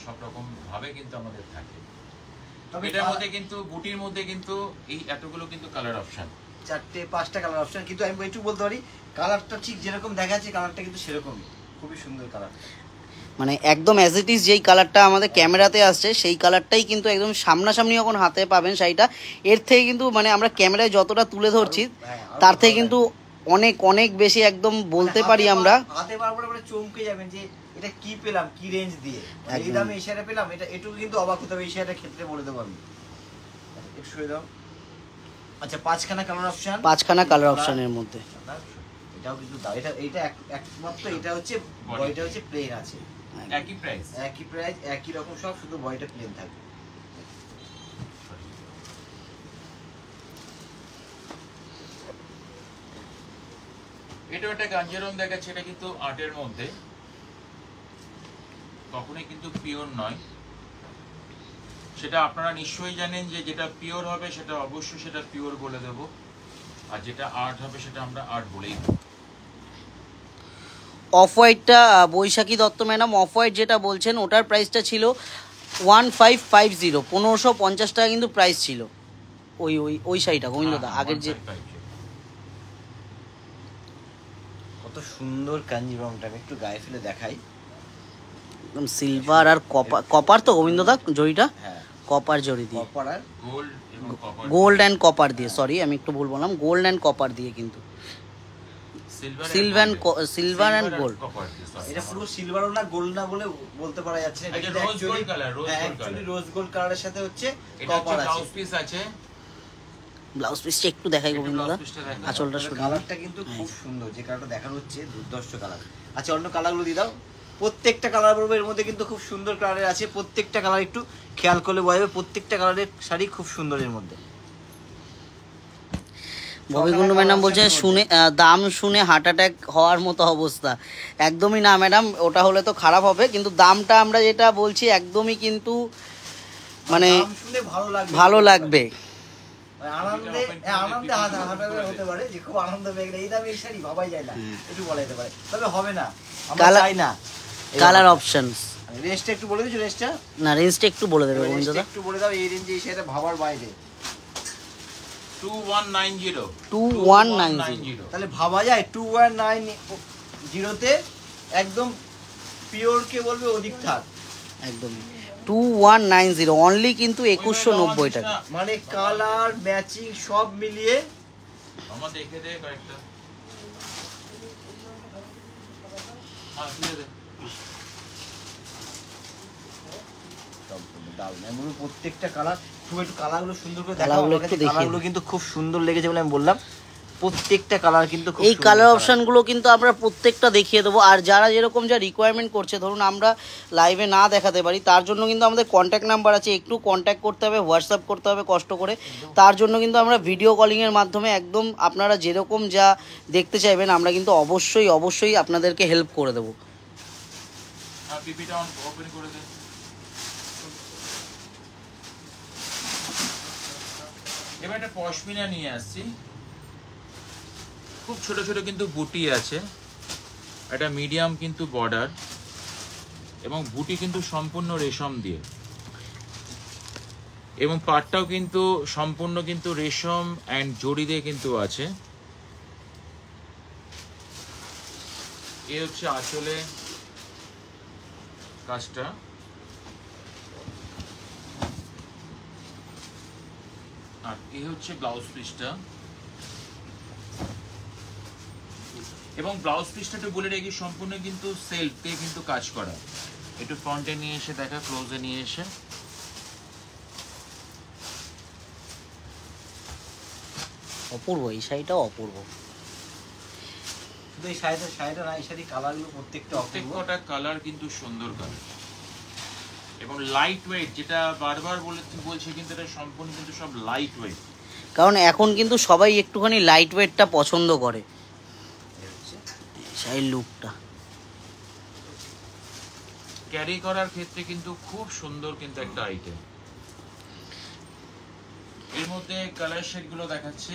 সব রকম ভাবে কিন্তু আমাদের থাকে। এটার মধ্যে কিন্তু বুটির মধ্যে কিন্তু এই এতগুলো কিন্তু কালার অপশন, চারটে পাঁচটা কালার অপশন, কিন্তু আমি একটু বলতে পারি কালারটা ঠিক যেরকম দেখা যাচ্ছে কালারটা কিন্তু সেরকমই, খুবই সুন্দর কালার। মানে একদম অ্যাজ ইট ইজ যেই কালারটা আমাদের ক্যামেরাতে আসছে সেই কালারটাই কিন্তু একদম সামনাসামনি যখন হাতে পাবেন শাড়িটা, এর থেকে কিন্তু মানে আমরা ক্যামেরায় যতটা তুলে ধরছি তার থেকে কিন্তু অনেক অনেক বেশি একদম বলতে পারি আমরা হাতে পারবো না, চমকে যাবেন যে এটা কি পেলাম, কি রেঞ্জ দিয়ে এই দামে এই শাড়িটা পেলাম, এটা একটু কিন্তু অবাক হতে হবে এই শাড়িটার ক্ষেত্রে বলে দেবো আমি। একটু সরে দাও। আচ্ছা, পাঁচখানা কালার অপশন, পাঁচখানা কালার অপশনের মধ্যে এটাও কিন্তু দাও, এটা একমাত্র এটা হচ্ছে বডিটা হচ্ছে প্লেন আছে, একই প্রাইস, একই রকম সব, শুধু বডিটা প্লেন থাকবে। এটা একটা গাঞ্জেরম দেখাচ্ছে, এটা কিন্তু আর্টের মধ্যে, কখনোই কিন্তু পিওর নয়। সেটা আপনারা নিশ্চয়ই জানেন যে যেটা পিওর হবে সেটা অবশ্যই সেটা পিওর বলে দেব, আর যেটা আর্ট হবে সেটা আমরা আর্ট বলেই দেব। অফ হোয়াইটটা Baishakhi Dutta madam off white যেটা বলছেন ওটার প্রাইসটা ছিল 1550, 1550 টাকা কিন্তু প্রাইস ছিল ওই ওই ওই শাড়িটা গোবিন্দদা আগের যে। কত সুন্দর কাঞ্জিভরমটা, আমি একটু গায়ে ফেলে দেখাই। একদম সিলভার আর কপার, কপার তো গোবিন্দদা জড়িটা, হ্যাঁ কপার জড়ি দিয়ে, কপার আর গোল্ড এবং কপার, গোল্ড অ্যান্ড কপার দিয়ে, সরি আমি একটু ভুল বললাম, গোল্ড অ্যান্ড কপার দিয়ে কিন্তু সিলভার অ্যান্ড গোল্ড। এটা পুরো সিলভারও না গোল্ড না বলে বলতে পারা যাচ্ছে না, এটা rose gold colour, actually rose gold কালারের সাথে হচ্ছে এটা কপার আছে। ব্লাউজ পিস আছে, ব্লাউজ পিসটা একটু দেখাই গোবিন্দদা, আঁচলটা সরিয়ে। কালারটা কিন্তু খুব সুন্দর, যে কালারটা দেখানো হচ্ছে দুর্ধর্ষ কালার। আচ্ছা, অন্য কালারগুলো দিয়ে দাও। প্রত্যেকটা কালার বলবো এর মধ্যে কিন্তু খুব সুন্দর কালারের আছে, প্রত্যেকটা কালার একটু খেয়াল করলে বোঝা যাবে, প্রত্যেকটা কালারের শাড়ি খুব সুন্দর এর মধ্যে। ববিগুন্ডু ম্যাডাম বলছে শুনে দাম শুনে হার্ট অ্যাটাক হওয়ার মতো অবস্থা। একদমই না ম্যাডাম, ওটা হলে তো খারাপ হবে, কিন্তু দামটা আমরা যেটা বলছি একদমই কিন্তু মানে শুনে ভালো লাগবে। আনন্দে আনন্দে হাঁটাবে হতে পারে যে খুব আনন্দ পেয়ে গেলে এই দামে এই শাড়ি ভাবাই যায় না, একটু বলা যেতে পারে, তবে হবে না, আমরা চাই না। কালার অপশনস রেঞ্জটা একটু বলে দিচ্ছি, রেঞ্জটা না, রেঞ্জটা একটু বলে দেবে বন্ধুরা, একটু বলে দাও। এই রেঞ্জে এই শাড়িটা ভাবার বাইরে 2190, তাহলে ভাবা যায় 2190 তে একদম পিওর কে বলবে অধিক থাক, একদমই 2190 অনলি কিন্তু 2190 টাকা। মানে কালার ম্যাচিং সব মিলিয়ে। আমার দেখে দে কয়েকটা, হ্যাঁ দিয়ে দে। প্রত্যেকটা কালার খুব একটু কালারগুলো সুন্দর করে কালারগুলো দেখাও, একটু দেখিয়ে কালারগুলো কিন্তু খুব সুন্দর লেগেছে বলে আমি বললাম, প্রত্যেকটা কালার কিন্তু খুব এই কালার অপশানগুলো কিন্তু আমরা প্রত্যেকটা দেখিয়ে দেবো। আর যারা যেরকম যা রিকোয়ারমেন্ট করছে, ধরুন আমরা লাইভে না দেখাতে পারি, তার জন্য কিন্তু আমাদের কন্ট্যাক্ট নাম্বার আছে, একটু কন্ট্যাক্ট করতে হবে, হোয়াটসঅ্যাপ করতে হবে কষ্ট করে। তার জন্য কিন্তু আমরা ভিডিও কলিংয়ের মাধ্যমে একদম আপনারা যেরকম যা দেখতে চাইবেন আমরা কিন্তু অবশ্যই অবশ্যই আপনাদেরকে হেল্প করে দেবো। হ্যাঁ, পিপিটা ওপেন করে দে। এবার একটা পশমিনা নিয়ে আসছি, খুব ছোট ছোট কিন্তু বুটি আছে, একটা মিডিয়াম কিন্তু বর্ডার, এবং বুটি কিন্তু সম্পূর্ণ রেশম দিয়ে, এবং পাটটাও কিন্তু সম্পূর্ণ কিন্তু রেশম অ্যান্ড জড়ি দিয়ে কিন্তু আছে। এ হচ্ছে আঁচলে কাজটা, আর এই হচ্ছে ব্লাউজ পিসটা। এবং ব্লাউজ পিসটা একটু বলে রেখে সম্পূর্ণ কিন্তু সেলফ দিয়ে কিন্তু কাজ করা। একটু ফ্রন্টে নিয়ে এসে দেখা, ক্লোজে নিয়ে এসে, অপূর্ব, এই শাড়িটাও অপূর্ব। শুধু এই শাড়িটা না, এই শাড়ি কালারগুলো প্রত্যেকটা কালার কিন্তু সুন্দর কালার, এবং লাইট ওয়েট, যেটা বারবার বলছি কিন্তু এটা সম্পূর্ণ কিন্তু সব লাইট ওয়েট, কারণ এখন কিন্তু সবাই একটুখানি লাইট ওয়েটটা পছন্দ করে। শাড়ির লুকটা ক্যারি করার ক্ষেত্রে কিন্তু খুব সুন্দর কিন্তু একটা আইটেম। এর মধ্যে কালার শেড গুলো দেখাচ্ছি,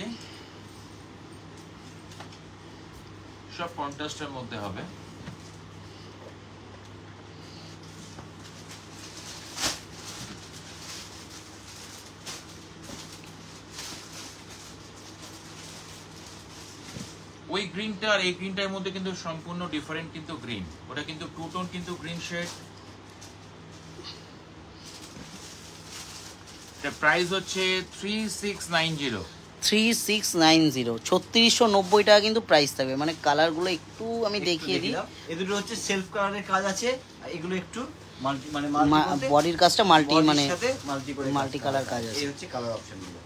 সব কন্ট্রাস্টের মধ্যে হবে। ওই গ্রিনটা আর এই গ্রিনটার মধ্যে কিন্তু সম্পূর্ণ ডিফারেন্ট কিন্তু গ্রিন, ওটা কিন্তু টু টোন কিন্তু গ্রিন শেড। এর প্রাইস হচ্ছে 3690। 3690, 3690 টাকা কিন্তু প্রাইস থাকবে। মানে কালারগুলো একটু আমি দেখিয়ে দিই। এই দুটো হচ্ছে সেলফ কালারের কাজ আছে, আর এগুলো একটু মাল্টি মানে বডির কাজটা মাল্টি মানে মাল্টি কালার কাজ আছে। এই হচ্ছে কালার অপশনগুলো।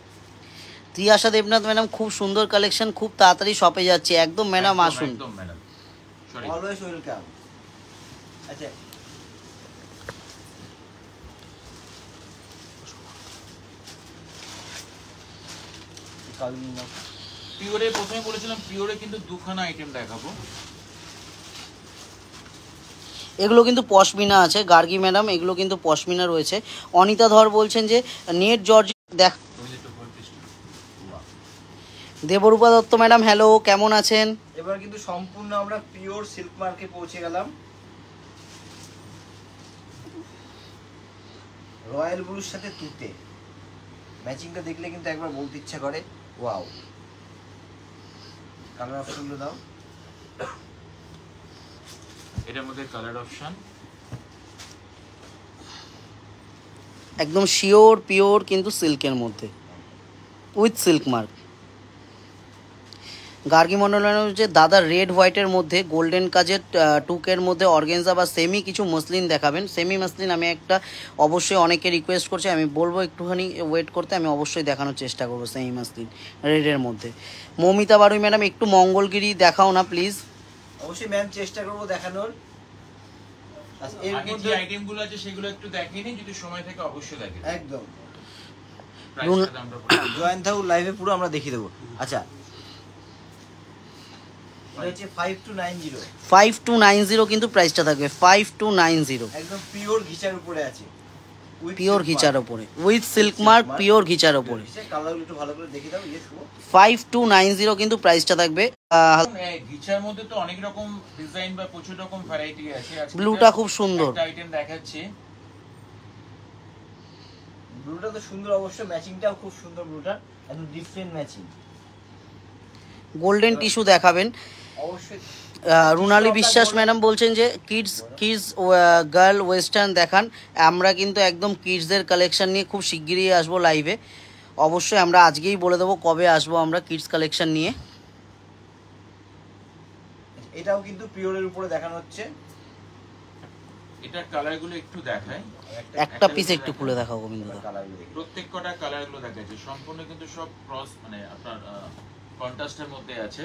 ত্রিয়াশা দেবনাথ ম্যাডাম, খুব সুন্দর কালেকশন, খুব তাড়াতাড়ি শপে যাচ্ছে একদম ম্যাডাম, আসুন। একদম ম্যাডাম, সরি, অলওয়েজ ওয়েলকাম। আচ্ছা, পিওরে প্রথমে বলেছিলাম পিওরে কিন্তু দুখানা আইটেম দেখাবো। এগুলো কিন্তু পশমিনা আছে গার্গি ম্যাডাম, এগুলো কিন্তু পশমিনা রয়েছে। অনিতা ধর বলছেন যে নেট জর্জ দেখ। দেবরূপা দত্ত ম্যাডাম, হ্যালো, কেমন আছেন? এবার কিন্তু সম্পূর্ণ আমরা পিওর সিল্ক মার্কে পৌঁছে গেলাম। রয়্যাল ব্লুর সাথে তুতে ম্যাচিংটা দেখলে কিন্তু একবার বলতে ইচ্ছা করে ওয়াও। কালার অপশনগুলো দাও। এটার মধ্যে কালার অপশন একদম শিওর পিওর কিন্তু সিল্কের মধ্যে with silk mark. Gargi Mondal হচ্ছে দাদা রেড হোয়াইটের মধ্যে গোল্ডেন কাজের টুকের মধ্যে অর্গেনজা বা সেমি কিছু মসলিন দেখাবেন। সেমি মসলিন আমি একটা অবশ্যই অনেকে রিকোয়েস্ট করছে, আমি বলবো একটুখানি ওয়েট করতে, আমি অবশ্যই দেখানোর চেষ্টা করবো সেমি মসলিন রেডের মধ্যে। মৌমিতা বারুই ম্যাডাম, একটু মঙ্গলগিরি দেখাও না প্লিজ। অবশ্যই ম্যাম চেষ্টা করবো দেখানোর। এর মধ্যে আইটেমগুলো আছে সেগুলো একটু দেখিয়ে নিন, যদি সময় থাকে অবশ্যই দেখেন। একদম জয়েন থাকুন লাইভে, পুরো আমরা দেখিয়ে দেবো। আচ্ছা, এটা হচ্ছে 5290। 5290 কিন্তু প্রাইসটা থাকবে 5290, একদম পিওর ঘিচার উপরে আছে, পিওর ঘিচার উপরে উইথ সিল্ক মার্ক, পিওর ঘিচার উপরে। কালারগুলো একটু ভালো করে দেখিয়ে দাও। ইয়ে শুভ 5290 কিন্তু প্রাইসটা থাকবে। ঘিচার মধ্যে তো অনেক রকম ডিজাইন বা প্রচুর রকম ভ্যারাইটি আছে। ব্লুটা খুব সুন্দর, একটা আইটেম দেখাচ্ছি। ব্লুটা তো সুন্দর, অবশ্য ম্যাচিংটাও খুব সুন্দর। ব্লুটা একদম ডিফারেন্ট ম্যাচিং। গোল্ডেন টিস্যু দেখাবেন অবশ্যই। রুনালী বিশ্বাস ম্যাডাম বলছেন যে কিডস গার্ল ওয়েস্টার্ন দেখান। আমরা কিন্তু একদম কিডসদের কালেকশন নিয়ে খুব শিগগিরই আসবো লাইভে। অবশ্যই আমরা আজকেই বলে দেবো কবে আসবো আমরা কিডস কালেকশন নিয়ে। এটাও কিন্তু পিওরের উপরে দেখানো হচ্ছে। এটার কালারগুলো একটু দেখাই, একটা পিস একটু খুলে দেখাও গোবিন্দ দা। প্রত্যেক কটা কালারগুলো দেখাচ্ছি, সম্পূর্ণ কিন্তু সব ক্রস মানে আপনার কন্ট্রাস্টের মধ্যে আছে।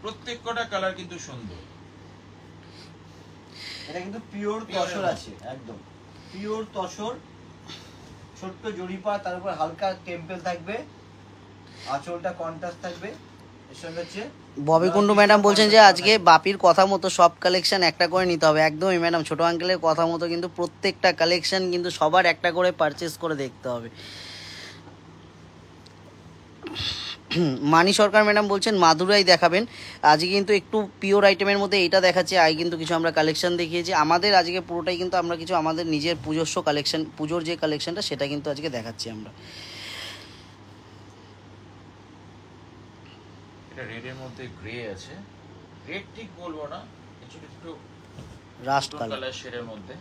প্রত্যেক কটা কালার কিন্তু সুন্দর। এটা কিন্তু পিওর তসর আছে, একদম পিওর তসর। ছোট্ট জরিপা, তার উপর হালকা টেম্পল থাকবে, আঁচলটা কন্ট্রাস্ট থাকবে। এর সঙ্গে হচ্ছে ববি কুন্ডু ম্যাডাম বলছেন যে আজকে বাপির কথা মতো সব কালেকশন একটা করে নিতে হবে। একদমই ম্যাডাম, ছোট আঙ্কেলের কথা মতো কিন্তু প্রত্যেকটা কালেকশন কিন্তু সবার একটা করে পারচেস করে দেখতে হবে। মানি সরকার ম্যাডাম বলছেন মাদুরাই দেখাবেন। আজকে কিন্তু একটু পিওর আইটেমের মধ্যে এটা দেখাচ্ছি, আগে কিন্তু কিছু আমরা কালেকশন দেখিয়েছি। আমাদের আজকে পুরোটাই কিন্তু আমরা কিছু আমাদের নিজের নিজস্ব কালেকশন, পুজোর যে কালেকশনটা সেটা কিন্তু আজকে দেখাচ্ছি আমরা। এটা রেডের মধ্যে গ্রে আছে, রেড ঠিক বলবো না, একটু রাস্ট কালার শেডের মধ্যে।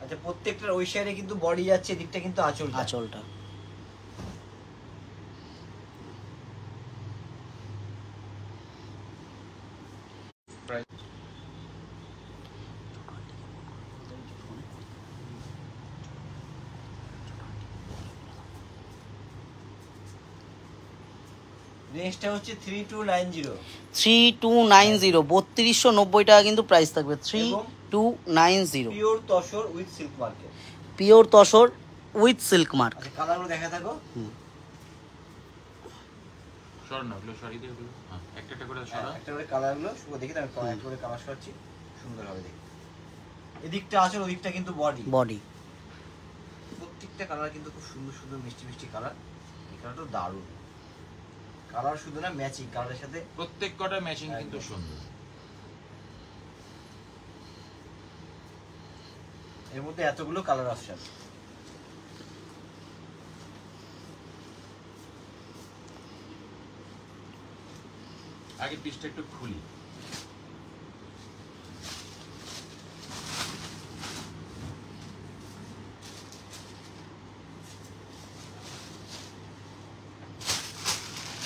আচ্ছা, প্রত্যেকটার ওই সাইডে কিন্তু বডি যাচ্ছে, এদিকটা কিন্তু আঁচলটা। রেঞ্জটা হচ্ছে 3290। 3290 টাকা কিন্তু প্রাইস থাকবে। 3290 পিওর তসর উইথ সিল্ক মার্কে, pure tussar with silk mark. আচ্ছা, কালারগুলো দেখা থাকো। একটা করে সরা, একটা করে কালারগুলো শুধু দেখি, আমি একটা করে কালার সরাচ্ছি, সুন্দর হবে দেখি। এদিকটা আঁচল, ওদিকটা কিন্তু বডি। প্রত্যেকটা কালার কিন্তু খুব সুন্দর সুন্দর মিষ্টি মিষ্টি কালার। এই কালারটা দারুণ কালার, শুধু না ম্যাচিং কালারের সাথে প্রত্যেক কটা ম্যাচিং কিন্তু সুন্দর। এর মধ্যে এতগুলো কালার অপশন। আগে পিসটা একটু খুলি।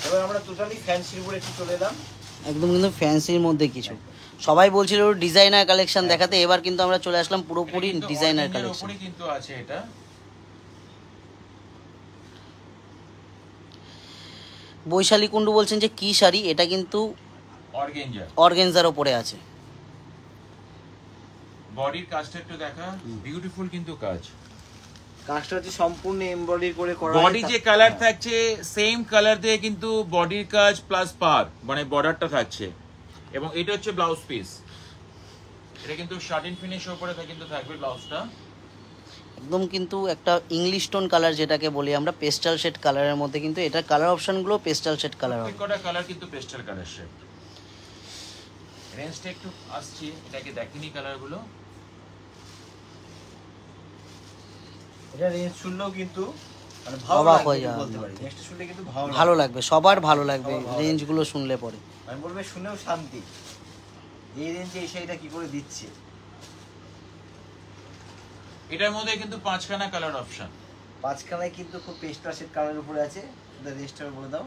এবার আমরা টোটালি ফ্যান্সির উপরে একটু চলে এলাম। একদম কিন্তু ফ্যান্সির মধ্যে কিছু, সবাই বলছিল ডিজাইনার কালেকশন দেখাতে, এবার কিন্তু আমরা চলে আসলাম পুরোপুরি ডিজাইনার কালেকশন। কিন্তু আছে এটা বৈশালী কুন্ডু বলছেন যে কি শাড়ি এটা, কিন্তু অর্গেনজার উপরে আছে। বডির কাজটা একটু দেখা, বিউটিফুল কিন্তু কাজ। কাজটা হচ্ছে সম্পূর্ণ এমব্রয়ডারি করে করা। বডি যে কালার থাকছে সেম কালার দিয়ে কিন্তু বডির কাজ প্লাস পার মানে বর্ডারটা থাকছে। এবং এটা হচ্ছে ব্লাউজ পিস, এটা কিন্তু শার্টিন ফিনিশের উপরে কিন্তু থাকবে ব্লাউজটা। একদম কিন্তু একটা ইংলিশ টোন কালার যেটাকে বলি আমরা, পেস্টাল শেড কালারের মধ্যে, কিন্তু এটার কালার অপশনগুলো পেস্টাল শেড কালার হবে। প্রত্যেকটা কালার কিন্তু পেস্টাল কালার শেড। রেঞ্জটা একটু আসছে, এটাকে দেখিনি কালারগুলো। এটা রেঞ্জ শুনলেও কিন্তু মানে অবাক হয়ে যাবে, বলতে পারি নেক্সট শুনলে কিন্তু ভালো লাগবে, সবার ভালো লাগবে রেঞ্জগুলো শুনলে পরে। আমি বলবো শুনেও শান্তি, এই রেঞ্জে এই শাড়িটা কি করে দিচ্ছে। এটার মধ্যে কিন্তু 5খানা কালার অপশন, 5খানায় কিন্তু খুব পেস্টাল শেড কালারের উপরে আছে। এটা রেঞ্জটা বলে দাও।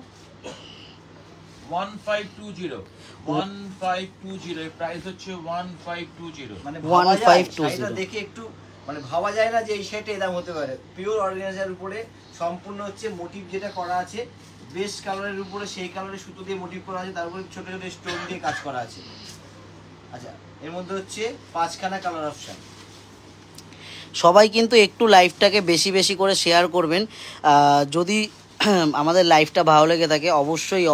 1520 এর প্রাইস হচ্ছে 1520। মানে 1520 এটা দেখে একটু মানে ভাবা যায় না যে এই শাড়িটা এরকম হতে পারে। পিওর অর্গানজার উপরে সম্পূর্ণ হচ্ছে মোটিভ যেটা করা আছে বেস্ট কালারের উপরে, সেই কালারের সুতো দিয়ে মোটিভ করা আছে, তার উপরে ছোট ছোট স্টোন দিয়ে কাজ করা আছে। আচ্ছা, এর মধ্যে হচ্ছে 5খানা কালার অপশন। সবাই কিন্তু একটু লাইভটাকে বেশি বেশি করে শেয়ার করবেন। যদি আমাদের লাইভটা ভালো লেগে থাকে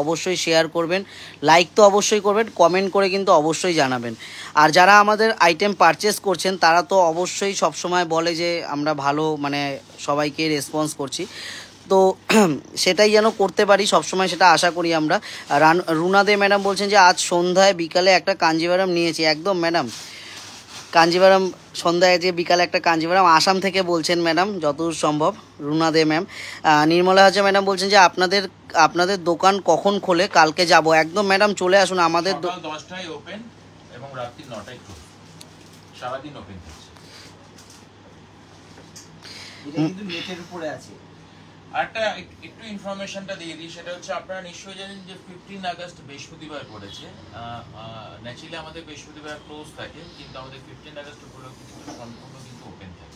অবশ্যই শেয়ার করবেন, লাইক তো অবশ্যই করবেন, কমেন্ট করে কিন্তু অবশ্যই জানাবেন। আর যারা আমাদের আইটেম পারচেস করছেন তারা তো অবশ্যই সবসময় বলে যে আমরা ভালো মানে সবাইকে রেসপন্স করছি, তো সেটাই যেন করতে পারি সবসময়, সেটা আশা করি আমরা। রুনা দে ম্যাডাম বলছেন যে আজ সন্ধ্যায় বিকালে একটা কাঞ্জিভারাম নিয়েছি। একদম ম্যাডাম, কাঞ্জিভারাম সন্ধ্যায় যে বিকালে একটা কাঞ্জিভারাম, আসাম থেকে বলছেন ম্যাডাম যতদূর সম্ভব রুনা দে ম্যাম। নির্মলা হাজা ম্যাডাম বলছেন যে আপনাদের দোকান কখন খোলে, কালকে যাব। একদম ম্যাডাম চলে আসুন আমাদের। সকাল 10টায় ওপেন এবং রাত্রি 9টায় ক্লোজ, সারাদিন ওপেন থাকছে। এটা কিন্তু নেটের উপরে আছে। আরেকটা একটু ইনফরমেশনটা দিয়ে দিই, সেটা হচ্ছে আপনারা নিশ্চয়ই জানেন যে 15 আগস্ট বৃহস্পতিবার পড়েছে। ন্যাচারালি আমাদের বৃহস্পতিবার ক্লোজ থাকে, কিন্তু আমাদের 15 আগস্ট উপলক্ষে কিন্তু সম্পূর্ণ কিন্তু ওপেন থাকে।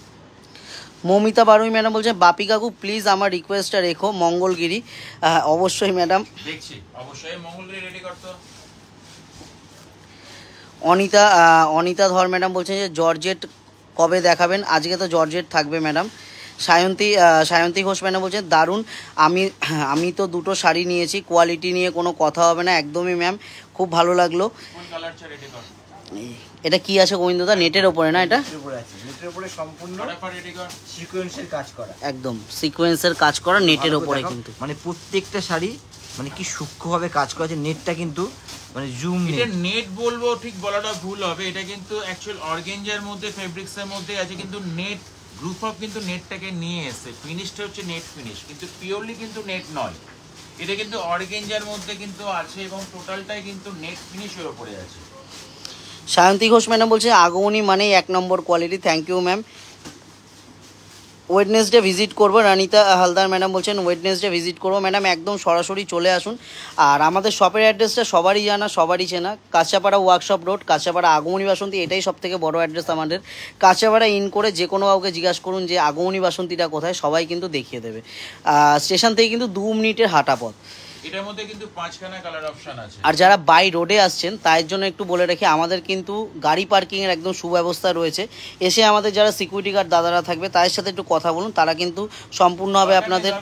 মৌমিতা বারুই ম্যাডাম বলছেন বাপি কাকু প্লিজ আমার রিকোয়েস্টটা রেখো মঙ্গলগিরি। অবশ্যই ম্যাডাম, দেখছি অবশ্যই মঙ্গলগিরি রেডি করতো। অনিতা ধর ম্যাডাম বলছেন যে জর্জেট কবে দেখাবেন, আজকে তো জর্জেট থাকবে ম্যাডাম। সায়ন্তী ঘোষ ম্যাডাম বলছেন দারুণ, আমি তো দুটো শাড়ি নিয়েছি, কোয়ালিটি নিয়ে কোনো কথা হবে না, একদমই ম্যাম খুব ভালো লাগলো। এটা কি আছে গোবিন্দদা, নেটের ওপরে না? এটা নেটের উপরে সম্পূর্ণ সিকোয়েন্সের কাজ করা, একদম সিকোয়েন্সের কাজ করা নেটের ওপরে, কিন্তু মানে প্রত্যেকটা শাড়ি মানে কি সূক্ষ্মভাবে কাজ করা আছে। নেটটা কিন্তু মানে জুম এটা নেট বলবো ঠিক বলাটা ভুল হবে, এটা কিন্তু অ্যাকচুয়াল অর্গানজার মধ্যে ফেব্রিক্সের মধ্যে আছে, কিন্তু নেট গ্রুপ অফ কিন্তু নেটটাকে নিয়ে এসে ফিনিশটা হচ্ছে নেট ফিনিশ, কিন্তু পিওরলি কিন্তু নেট নয়, এটা কিন্তু অর্গানজার মধ্যে কিন্তু আছে এবং টোটালটাই কিন্তু নেট ফিনিশের উপরে আছে। সায়ন্তী ঘোষ ম্যাডাম বলছে আগমনী মানে 1 নম্বর quality. Thank you ma'am. Wednesday visit করবো, রানিতা হালদার ম্যাডাম বলছেন ওয়েডনেসডে ভিজিট করবো। ম্যাডাম একদম সরাসরি চলে আসুন। আর আমাদের শপের অ্যাড্রেসটা সবারই জানা, সবারই চেনা, কাঁচাপাড়া ওয়ার্কশপ রোড, কাঁচাপাড়া আগমনী বাসন্তী, এটাই সবথেকে বড় অ্যাড্রেস আমাদের। কাঁচাপাড়া ইন করে যে কোনো কাউকে জিজ্ঞাসা করুন যে আগমনী বাসন্তীটা কোথায়, সবাই কিন্তু দেখিয়ে দেবে। স্টেশন থেকে কিন্তু 2 মিনিটের হাঁটা পথ। এটার মধ্যে কিন্তু 5খানা কালার অপশন আছে। আর যারা বাই রোডে আসছেন তার জন্য একটু বলে রাখি, আমাদের কিন্তু গাড়ি পার্কিংয়ের একদম সুব্যবস্থা রয়েছে। এসে আমাদের যারা সিকিউরিটি গার্ড দাদারা থাকবে তাদের সাথে একটু কথা বলুন, তারা কিন্তু সম্পূর্ণভাবে আপনাদের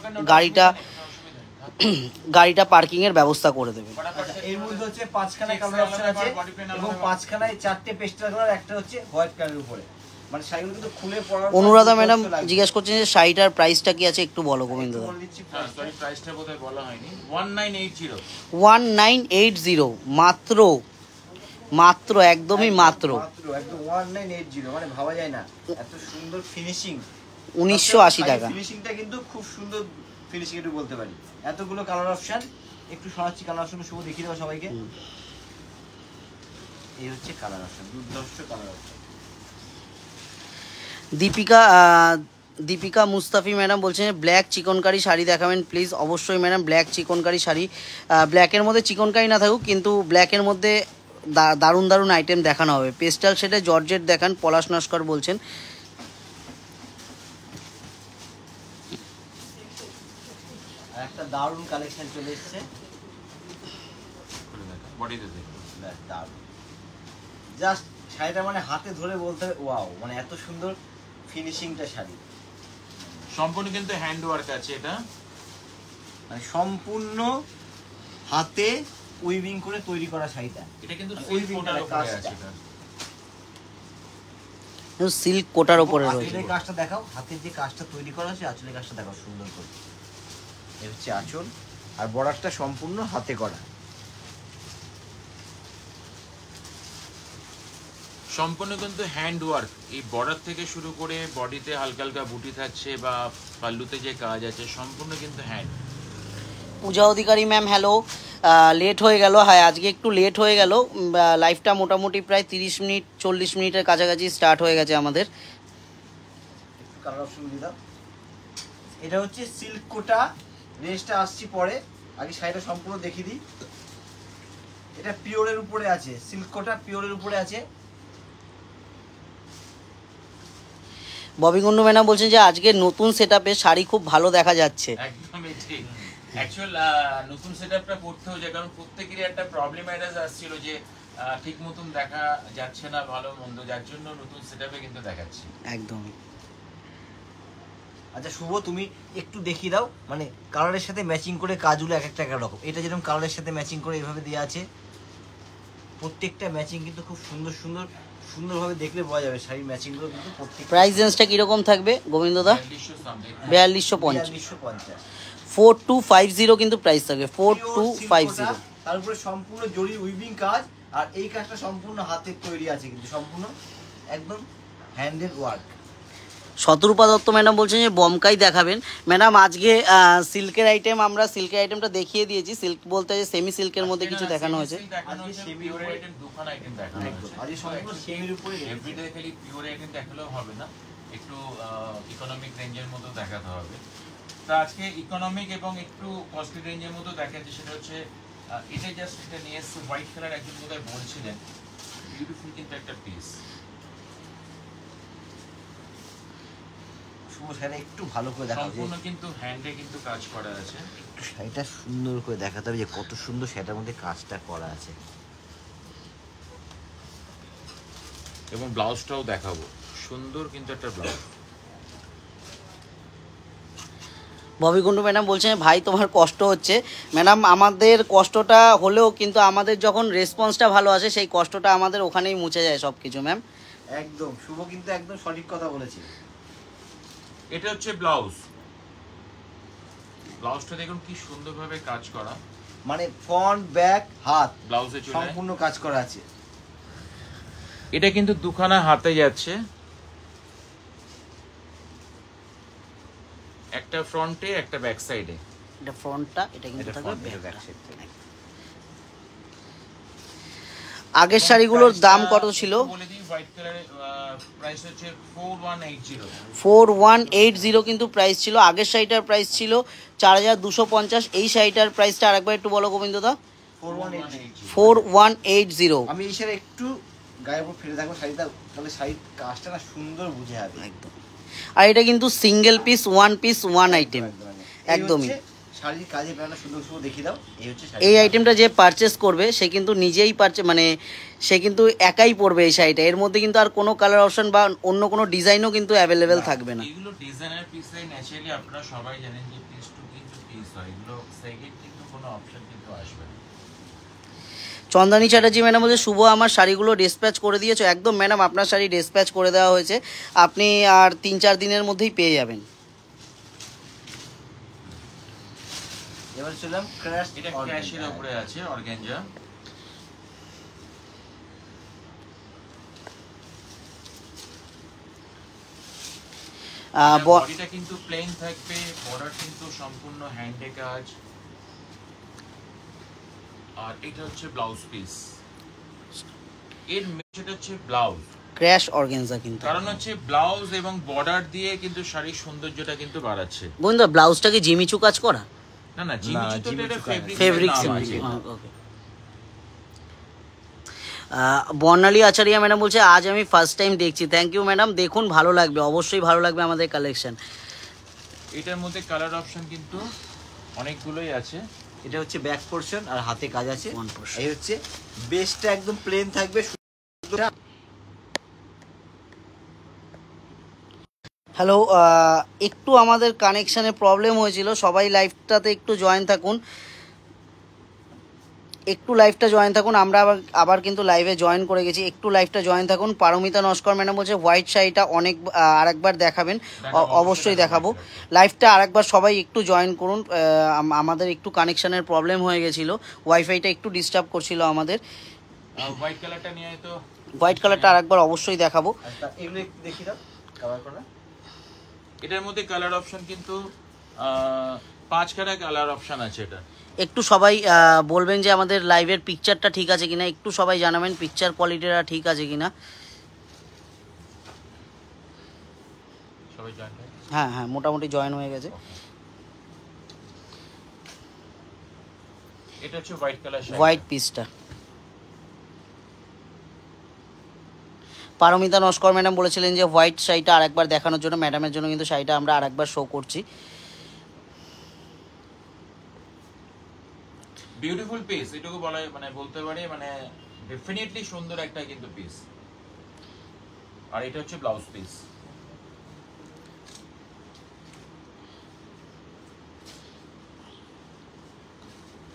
গাড়িটা পার্কিংয়ের ব্যবস্থা করে দেবে। এর মধ্যে হচ্ছে 5খানা কালার অপশন আছে এবং 5খানায় 4টে পেস্টাল কালার, একটা হচ্ছে হোয়াইট কালারের উপরে। মানে শাড়িগুলো কিন্তু খুলে পড়ার। অনুরাধা ম্যাডাম জিজ্ঞেস করছেন যে শাড়িটার প্রাইসটা কি আছে, একটু বলো গোবিন্দদা। সরি প্রাইসটা বোধহয় বলা হয়নি। 1980 মাত্র একদমই মাত্র একদম 1980, মানে ভাবা যায় না এত সুন্দর ফিনিশিং। 1980 টাকা। ফিনিশিংটা কিন্তু খুব সুন্দর ফিনিশিং একটু বলতে পারি। এতগুলো কালার অপশন একটু সরাচ্ছি কালার অপশন, শুভ দেখিয়ে দেবো সবাইকে। এই হচ্ছে কালার অপশন, দুর্ধর্ষ colour option. Deepika Mustafi madam বলছেন ব্ল্যাক চিকনকারি শাড়ি দেখাবেন প্লিজ। অবশ্যই ম্যাডাম, ব্ল্যাক চিকনকারি শাড়ি, ব্ল্যাকের মধ্যে চিকনকারি না থাকুক, কিন্তু ব্ল্যাকের মধ্যে দারুণ দারুণ আইটেম দেখানো হবে। পেস্টাল শেডে জর্জেট দেখান, পলাশ নস্কর বলছেন। আর একটা দারুণ কালেকশন চলে এসেছে, দারুণ জাস্ট শাড়িটা মানে হাতে ধরে বলতে হবে ওয়াও, মানে এত সুন্দর ফিনিশিংটা শাড়ি। সম্পূর্ণ কিন্তু হ্যান্ড ওয়ার্ক আছে, এটা মানে সম্পূর্ণ হাতে উইভিং করে তৈরি করা শাড়িটা। এটা কিন্তু Weaving কোটার উপরে কাজটা। আছে এটা। সিল্ক কোটার ওপরে রয়েছে। আঁচলের কাজটা দেখাও, হাতের যে কাজটা তৈরি করা আছে আঁচলের কাজটা দেখাও সুন্দর করে। এই হচ্ছে আঁচল, আর বর্ডারটা সম্পূর্ণ হাতে করা। সম্পূর্ণ কিন্তু হ্যান্ড ওয়ার্ক, এই বর্ডার থেকে শুরু করে বডিতে হালকা হালকা বুটি থাকছে বা পাল্লুতে যে কাজ আছে সম্পূর্ণ কিন্তু হ্যান্ড। পূজা অধিকারী ম্যাম হ্যালো, লেট হয়ে গেল। হ্যাঁ, আজকে একটু লেট হয়ে গেল, লাইভটা মোটামুটি প্রায় 30 মিনিট 40 মিনিটের কাছাকাছি স্টার্ট হয়ে গেছে আমাদের। একটু কালার অপশন দিয়ে দাও। এটা হচ্ছে সিল্ক কোটা, রেঞ্জটা আসছি পরে, আগে শাড়িটা সম্পূর্ণ দেখিয়ে দিই। এটা পিওরের উপরে আছে, সিল্ক কোটা পিওরের উপরে আছে। ববি কুন্ডু ম্যাডাম বলছেন যে আজকে নতুন সেটআপে শাড়ি খুব ভালো দেখা যাচ্ছে। একদমই ঠিক। অ্যাকচুয়াল নতুন সেটআপটা করতে হয়েছে, কারণ প্রত্যেকেরই একটা প্রবলেম অ্যাডাস আসছিল যে ঠিক মতন দেখা যাচ্ছে না, ভালো মন্দ, যার জন্য নতুন সেটআপে কিন্তু দেখাচ্ছি। একদমই। আচ্ছা শুভ, তুমি একটু দেখিয়ে দাও, মানে কালারের সাথে ম্যাচিং করে কাজগুলো এক একটা এক রকম। এটা যেরকম কালারের সাথে ম্যাচিং করে এইভাবে দেওয়া আছে, প্রত্যেকটা ম্যাচিং কিন্তু খুব সুন্দর সুন্দর, সুন্দরভাবে দেখলে বোঝা যাবে শাড়ির ম্যাচিংগুলো কিন্তু প্রত্যেক। প্রাইস রেঞ্জটা কিরকম থাকবে গোবিন্দদা? 4250। 4250। 4250 কিন্তু প্রাইস থাকবে, 4250। তার উপরে সম্পূর্ণ জরি উইভিং কাজ, আর এই কাজটা সম্পূর্ণ হাতের তৈরি আছে, কিন্তু সম্পূর্ণ একদম হ্যান্ডেড ওয়ার্ক। শতরূপা দত্ত ম্যাডাম বলছেন যে বমকাই দেখাবেন। ম্যাডাম আজকে সিল্কের আইটেম, আমরা সিল্কের আইটেমটা দেখিয়ে দিয়েছি। সিল্ক বলতে যে সেমি সিল্কের মধ্যে কিছু দেখানো হয়েছে। পিওর আইটেম দুখান আইটেম দেখানো হয়েছে। আজকে সম্পূর্ণ সেমির উপরে এভরিডে খালি পিওর আইটেম দেখালেও হবে না, একটু ইকোনমিক রেঞ্জের মতো দেখাতে হবে। তো আজকে ইকোনমিক এবং একটু কস্টলি রেঞ্জের মতো দেখাচ্ছে, সেটা হচ্ছে এটা জাস্ট এটা নিয়ে এসছে হোয়াইট কালার, একজন বোধহয় বলছিলেন, বিউটিফুল কিন্তু একটা পিস। শুভ শাড়িটা একটু ভালো করে দেখাও, সম্পূর্ণ কিন্তু হ্যান্ডে কিন্তু কাজ করা আছে। একটু শাড়িটা সুন্দর করে দেখাতে হবে যে কত সুন্দর শাড়িটার মধ্যে কাজটা করা আছে। এবং ব্লাউজটাও দেখাবো, সুন্দর কিন্তু একটা ব্লাউজ। ববি কুন্ডু ম্যাডাম বলছেন ভাই তোমার কষ্ট হচ্ছে। ম্যাডাম আমাদের কষ্টটা হলেও কিন্তু আমাদের যখন রেসপন্সটা ভালো আসে সেই কষ্টটা আমাদের ওখানেই মুছে যায় সব কিছু। ম্যাম একদম শুভ কিন্তু একদম সঠিক কথা বলেছে। এটা হচ্ছে ব্লাউজ, ব্লাউজটা দেখুন কি সুন্দরভাবে কাজ করা, মানে ফ্রন্ট ব্যাক হাত ব্লাউজে চলে সম্পূর্ণ কাজ করা আছে। এটা কিন্তু দুখানা হাতে যাচ্ছে, একটা ফ্রন্টে একটা ব্যাক সাইডে। এটা ফ্রন্টটা, এটা কিন্তু থাকবে ব্যাক সাইড। আগের শাড়িগুলোর দাম কত ছিল? বলে দিই, হোয়াইট কালারের প্রাইস হচ্ছে 4180। 4180 কিন্তু প্রাইস ছিল। আগের শাড়িটার প্রাইস ছিল 4250। এই শাড়িটার প্রাইসটা আরেকবার একটু বলো গোবিন্দদা। 4180। আমি এই শাড়ি একটু গায়ের উপর ফেলে থাকবো শাড়িটা, তাহলে শাড়ির কাজটা না সুন্দর বুঝে যাবে একদম। আর এটা কিন্তু single piece, one piece, one item. একদমই শাড়ির কাজে প্যাটার্নটা সুন্দর সুন্দর দেখিয়ে দাও। এই হচ্ছে এই আইটেমটা যে পারচেস করবে সে কিন্তু নিজেই মানে সে কিন্তু একাই পরবে এই শাড়িটা। এর মধ্যে কিন্তু আর কোনো কালার অপশন বা অন্য কোনো ডিজাইনও কিন্তু অ্যাভেলেবেল থাকবে না। এগুলো ডিজাইনার পিসে ন্যাচারালি আপনারা সবাই জানেন যে পিস টু কিন্তু পিস হয়, এগুলো সেকেন্ড কিন্তু কোনো অপশন কিন্তু আসবে না। চন্দানী চ্যাটার্জি ম্যাডাম বলছে শুভ আমার শাড়িগুলো ডিসপ্যাচ করে দিয়েছো। একদম ম্যাডাম, আপনার শাড়ি ডিসপ্যাচ করে দেওয়া হয়েছে, আপনি আর 3-4 দিনের মধ্যেই পেয়ে যাবেন। এবার চললাম ক্র্যাশ। এটা ক্যাশের উপরে আছে অর্গানজা। বডিটা কিন্তু প্লেন থাকবে, বর্ডার কিন্তু সম্পূর্ণ হ্যান্ডে কাজ। আর এটা হচ্ছে ব্লাউজ পিস, এর সেটা হচ্ছে ব্লাউজ ক্র্যাশ অর্গানজা কিন্তু, কারণ হচ্ছে ব্লাউজ এবং বর্ডার দিয়ে কিন্তু শাড়ির সৌন্দর্যটা কিন্তু বাড়াচ্ছে। বন্ধু ব্লাউজটা কি জিমিচু কাজ করা? না না, জিমিচু তো এটা ফেব্রিক নাম আছে। ওকে। বর্ণালী আচারিয়া ম্যাডাম বলছে আজ আমি ফার্স্ট টাইম দেখছি। থ্যাংক ইউ ম্যাডাম, দেখুন ভালো লাগবে, অবশ্যই ভালো লাগবে আমাদের কালেকশন। এটার মধ্যে কালার অপশন কিন্তু অনেকগুলোই আছে। এটা হচ্ছে ব্যাক পোর্শন আর হাতে কাজ আছে। One portion। এই হচ্ছে বেসটা একদম প্লেন থাকবে। হ্যালো, একটু আমাদের কানেকশানে প্রবলেম হয়েছিল, সবাই লাইভটাতে একটু জয়েন থাকুন, একটু লাইভটা জয়েন থাকুন। আমরা আবার কিন্তু লাইভে জয়েন করে গেছি, একটু লাইভটা জয়েন থাকুন। পারমিতা নস্কর ম্যাডাম বলছে হোয়াইট শাড়িটা অনেক আরেকবার দেখাবেন। অবশ্যই দেখাবো, লাইভটা আরেকবার সবাই একটু জয়েন করুন। আমাদের একটু কানেকশানের প্রবলেম হয়ে গেছিলো, ওয়াইফাইটা একটু ডিস্টার্ব করছিল আমাদের। হোয়াইট কালারটা নিয়ে তো হোয়াইট কালারটা আরেকবার অবশ্যই দেখাবো। এগুলো একটু দেখি দাও কভার করা। এটার মধ্যে কালার অপশন কিন্তু 5খানা কালার অপশন আছে। এটা একটু সবাই বলবেন যে আমাদের লাইভের পিকচারটা ঠিক আছে কিনা, একটু সবাই জানাবেন পিকচার কোয়ালিটিটা ঠিক আছে কিনা। সবাই জানবে। হ্যাঁ হ্যাঁ, মোটামুটি জয়েন হয়ে গেছে। এটা হচ্ছে হোয়াইট কালার শাড়ি, হোয়াইট পিসটা। পারমিতা নস্কর ম্যাডাম বলেছিলেন যে হোয়াইট শাড়িটা আরেকবার দেখানোর জন্য, ম্যাডামের জন্য কিন্তু শাড়িটা আমরা আরেকবার শো করছি। বিউটিফুল পিস, এটুকু বলা মানে বলতে পারি, মানে ডেফিনেটলি সুন্দর একটা কিন্তু পিস। আর এটা হচ্ছে ব্লাউজ পিস।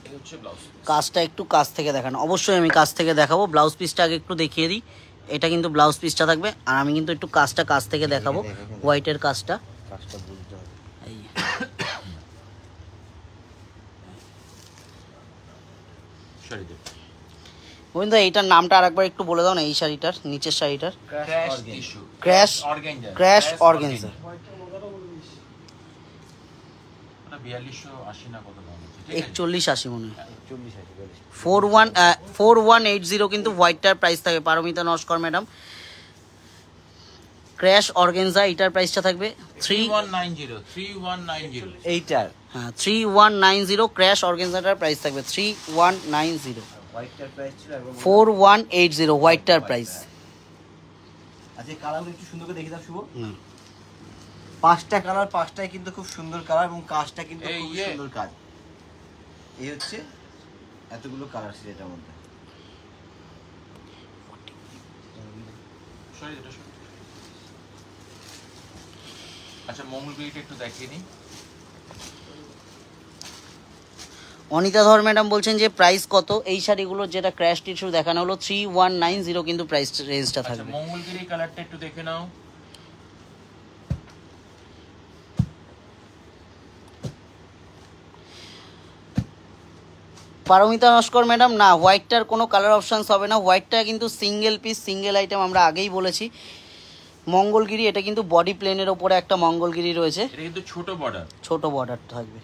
এটা হচ্ছে ব্লাউজ পিস। কাজটা একটু কাছ থেকে দেখানো, অবশ্যই আমি কাছ থেকে দেখাবো। ব্লাউজ পিসটা আগে একটু দেখিয়ে দিই, এটা কিন্তু ব্লাউজ পিসটা থাকবে, আর আমি কিন্তু একটু কাজটা কাছ থেকে দেখাবো, হোয়াইটের কাজটা। কাজটা বুঝতে হবে। এই শাড়িতে গোবিন্দ, এইটার নামটা আরেকবার একটু বলে দাও না, এই শাড়িটার নিচের শাড়িটার। Crash tissue, crash organza, crash organza. ওটা 4280 না কত দাম আছে? 4180 মনে হয়। 40 আছে 4180 কিন্তু হোয়াইটটার প্রাইস থাকে। Paromita Naskar madam, crush organza এটার প্রাইসটা থাকবে 3190। এইটার হ্যাঁ 3190। ক্র্যাশ অর্গানজাটার প্রাইস থাকবে 3190। হোয়াইটটার প্রাইস ছিল একবার 4180 হোয়াইটটার প্রাইস। আচ্ছা কালারগুলো একটু সুন্দর করে দেখে দাও শুভ। পাঁচটা কালার, পাঁচটাই কিন্তু খুব সুন্দর কালার এবং কাজটা কিন্তু খুব সুন্দর কাজ। এই হচ্ছে এতগুলো কালার ছিল এটার মধ্যে। আচ্ছা মঙ্গলগিরিটা একটু দেখিয়ে নিই। অনিতা ধর ম্যাডাম বলছেন যে প্রাইস কত এই শাড়িগুলোর, যেটা ক্র্যাশ টিস্যু দেখানো হলো 3190 কিন্তু প্রাইস রেঞ্জটা আচ্ছা থাকবে। মঙ্গলগিরি কালারটা একটু দেখে নাও। পারমিতা নস্কর ম্যাডাম, না হোয়াইটটার কোনো কালার অপশানস হবে না, হোয়াইটটা কিন্তু সিঙ্গেল পিস সিঙ্গেল আইটেম, আমরা আগেই বলেছি। মঙ্গলগিরি, এটা কিন্তু বডি প্লেনের ওপরে একটা মঙ্গলগিরি রয়েছে, এটা কিন্তু ছোট বর্ডার, ছোট বর্ডার থাকবে।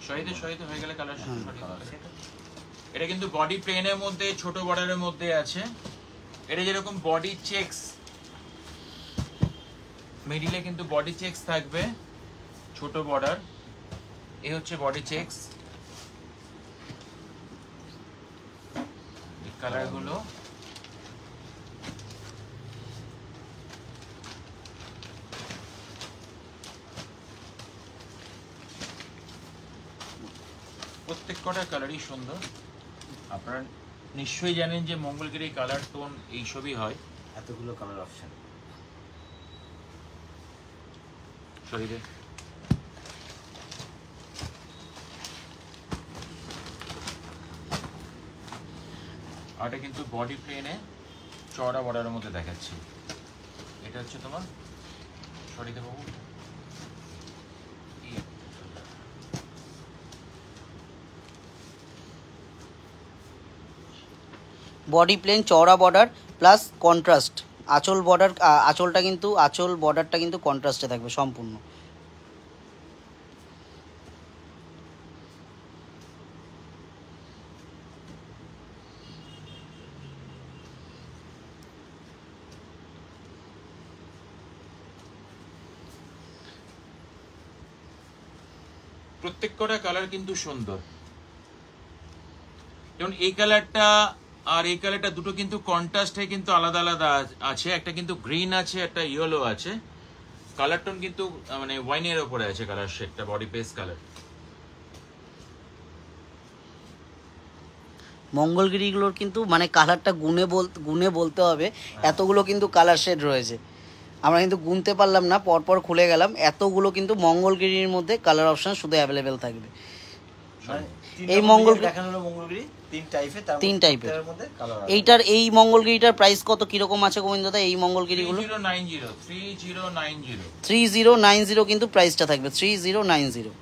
শহীদে হয়ে গেলে কালার। এটা কিন্তু বডি প্লেনের মধ্যে ছোট বর্ডারের মধ্যে আছে। এটা যেরকম বডি চেকস, মিডিলে কিন্তু বডি চেকস থাকবে, ছোট বর্ডার। এই হচ্ছে বডি চেকস। এই কালারগুলো প্রত্যেক কটা কালারই সুন্দর। আপনারা নিশ্চয়ই জানেন যে মঙ্গলগিরি কালার টোন এইসবই হয়। এতগুলো কালার অপশন। শরীরে আর এটা কিন্তু বডি প্লেনে চওড়া বর্ডারের মধ্যে দেখাচ্ছি। এটা হচ্ছে তোমার শরীরে বাবু বডি প্লেন চওড়া বর্ডার প্লাস কন্ট্রাস্ট আঁচল বর্ডার। আঁচলটা কিন্তু আঁচল বর্ডারটা কিন্তু কন্ট্রাস্টে থাকবে সম্পূর্ণ। প্রত্যেকটা কালার কিন্তু সুন্দর। যেমন এই কালারটা আর এই কালারটা দুটো কিন্তু কন্ট্রাস্টে কিন্তু আলাদা আলাদা আছে, একটা কিন্তু গ্রিন আছে, একটা ইয়েলো আছে। কালার টোন কিন্তু মানে ওয়াইনের উপরে আছে কালার শেডটা, বডি পেস্ট কালার। মঙ্গলগিরিগুলোর কিন্তু মানে কালারটা গুনে বলতে হবে, এতগুলো কিন্তু কালার শেড রয়েছে। আমরা কিন্তু গুনতে পারলাম না, পরপর খুলে গেলাম। এতগুলো কিন্তু মঙ্গলগিরির মধ্যে কালার অপশন শুধু অ্যাভেলেবেল থাকবে। এই মঙ্গলগিরি তিন টাইপের মধ্যে কালার। এইটার এই মঙ্গলগিরিটার প্রাইস কত কিরকম আছে গোবিন্দদা? এই মঙ্গলগিরিগুলো 3090 কিন্তু প্রাইসটা থাকবে 3090।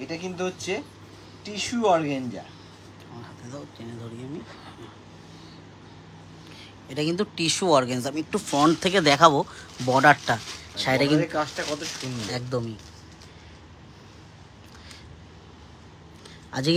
এটা কিন্তু হচ্ছে টিস্যু অর্গানজা। হাতে দাও, টেনে ধরি আমি। এটা কিন্তু টিস্যু অর্গানজা। আমি একটু ফ্রন্ট থেকে দেখাবো বর্ডারটা, সাইডে কিন্তু কাজটা কত সুন্দর একদমই। আজকে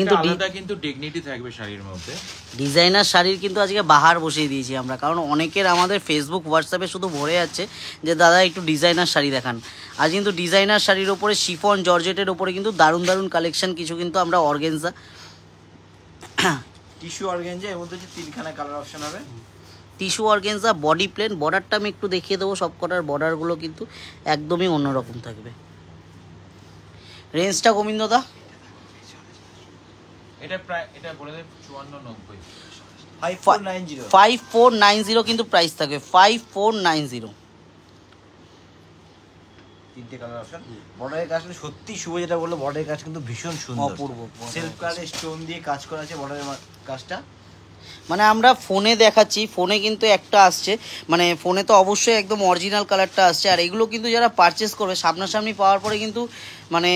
কিন্তু ডিগনিটি থাকবে শাড়ির মধ্যে। ডিজাইনার শাড়ির কিন্তু আজকে বাহার বসিয়ে দিয়েছি আমরা, কারণ অনেকের আমাদের ফেসবুক হোয়াটসঅ্যাপে শুধু ভরে যাচ্ছে যে দাদা একটু ডিজাইনার শাড়ি দেখান। আজ কিন্তু ডিজাইনার শাড়ির ওপরে শিফন জর্জেটের ওপরে কিন্তু দারুণ দারুণ কালেকশন কিছু কিন্তু আমরা অর্গানজা টিস্যু অর্গানজা, এর মধ্যে হচ্ছে তিনখানা কালার অপশন হবে। Tissue organza, body plain. বর্ডারটা আমি একটু দেখিয়ে দেবো, সব কটার বর্ডারগুলো কিন্তু একদমই অন্যরকম থাকবে। রেঞ্জটা গোবিন্দদা এটা বলে দেব 5490 5490 কিন্তু প্রাইস থাকবে 5490। তিনটে কালার অপশন। বর্ডারের কাজ কিন্তু সত্যি শুভ যেটা বললো, বর্ডারের কাজ কিন্তু ভীষণ সুন্দর, অপূর্ব। সেলফ কালার স্টোন দিয়ে কাজ করা আছে বর্ডারের কাজটা। মানে আমরা ফোনে দেখাচ্ছি, ফোনে কিন্তু একটা আসছে, মানে ফোনে তো অবশ্যই একদম অরিজিনাল কালারটা আসছে। আর এগুলো কিন্তু যারা পারচেস করবে সামনাসামনি পাওয়ার পরে কিন্তু মানে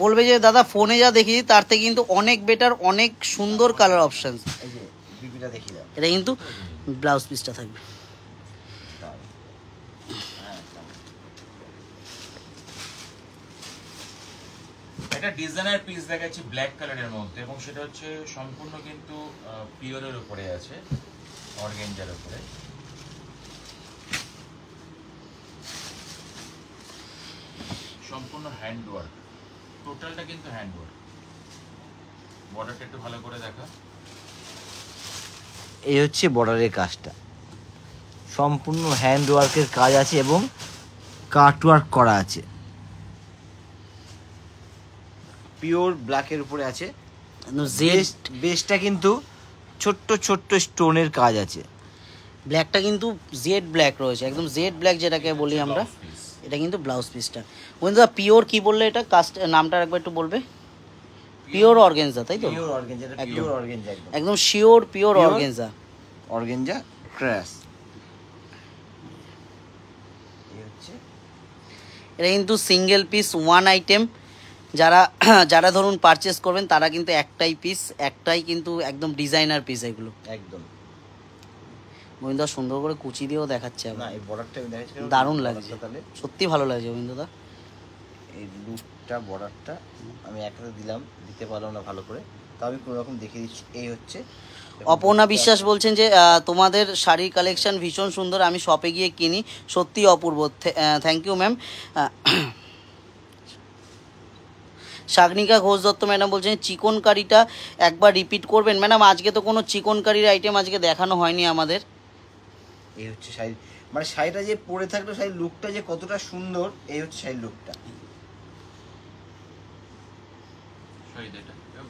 বলবে যে দাদা ফোনে যা দেখি তার থেকে কিন্তু অনেক বেটার, অনেক সুন্দর কালার অপশন। এই যে বিপিটা দেখিয়ে দাও, এটা কিন্তু ব্লাউজ পিসটা থাকবে। এটা ডিজাইনার পিস দেখাচ্ছি ব্ল্যাক কালারের মধ্যে, এবং সেটা হচ্ছে সম্পূর্ণ কিন্তু পিওরের উপরে আছে, অর্গানজার উপরে। সম্পূর্ণ হ্যান্ড ওয়ার্ক, টোটালটা কিন্তু হ্যান্ড ওয়ার্ক। বর্ডারটা একটু ভালো করে দেখা। এই হচ্ছে বর্ডারের কাজটা, সম্পূর্ণ হ্যান্ড ওয়ার্কের কাজ আছে এবং কাট ওয়ার্ক করা আছে, পিওর ব্ল্যাকের উপরে আছে। বেসটা কিন্তু ছোট্ট ছোট্ট স্টোনের কাজ আছে। ব্ল্যাকটা কিন্তু জেড ব্ল্যাক রয়েছে, একদম জেড ব্ল্যাক যেটাকে বলি আমরা। এটা কিন্তু ব্লাউজ পিসটা। বন্ধু পিওর কি বললে এটা কাস্ট নামটা একবার একটু বলবে? পিওর অর্গানজা, তাই তো? পিওর অর্গানজা, পিওর অর্গানজা একদম sure pure organza. Organza crash. এটা কিন্তু সিঙ্গেল পিস ওয়ান আইটেম। যারা ধরুন পারচেস করবেন তারা কিন্তু একটাই পিস, একটাই কিন্তু একদম ডিজাইনার পিস এগুলো একদম। গোবিন্দা সুন্দর করে কুচি দিয়েও দেখাচ্ছে, না এই বর্ডারটা আমি দেখাচ্ছি, দারুণ লাগছে, সত্যি ভালো লাগছে গোবিন্দদা। এই লুকটা বর্ডারটা আমি একসাথে দিতে পারলাম না ভালো করে, তো আমি কোনো রকম দেখিয়ে দিচ্ছি। এই হচ্ছে অপর্ণা বিশ্বাস বলছেন যে তোমাদের শাড়ির কালেকশন ভীষণ সুন্দর, আমি শপে গিয়ে কিনি, সত্যি অপূর্ব। Thank you ma'am. Sagnika Ghosh Dutta madam বলছেন চিকন কারিটা একবার রিপিট করবেন। ম্যাডাম আজকে তো কোনো চিকন কারির আইটেম আজকে দেখানো হয়নি আমাদের। এই হচ্ছে শাড়ি, মানে শাড়িটা যে পরে থাকলো শাড়ির লুকটা যে কতটা সুন্দর, এই হচ্ছে শাড়ির লুকটা।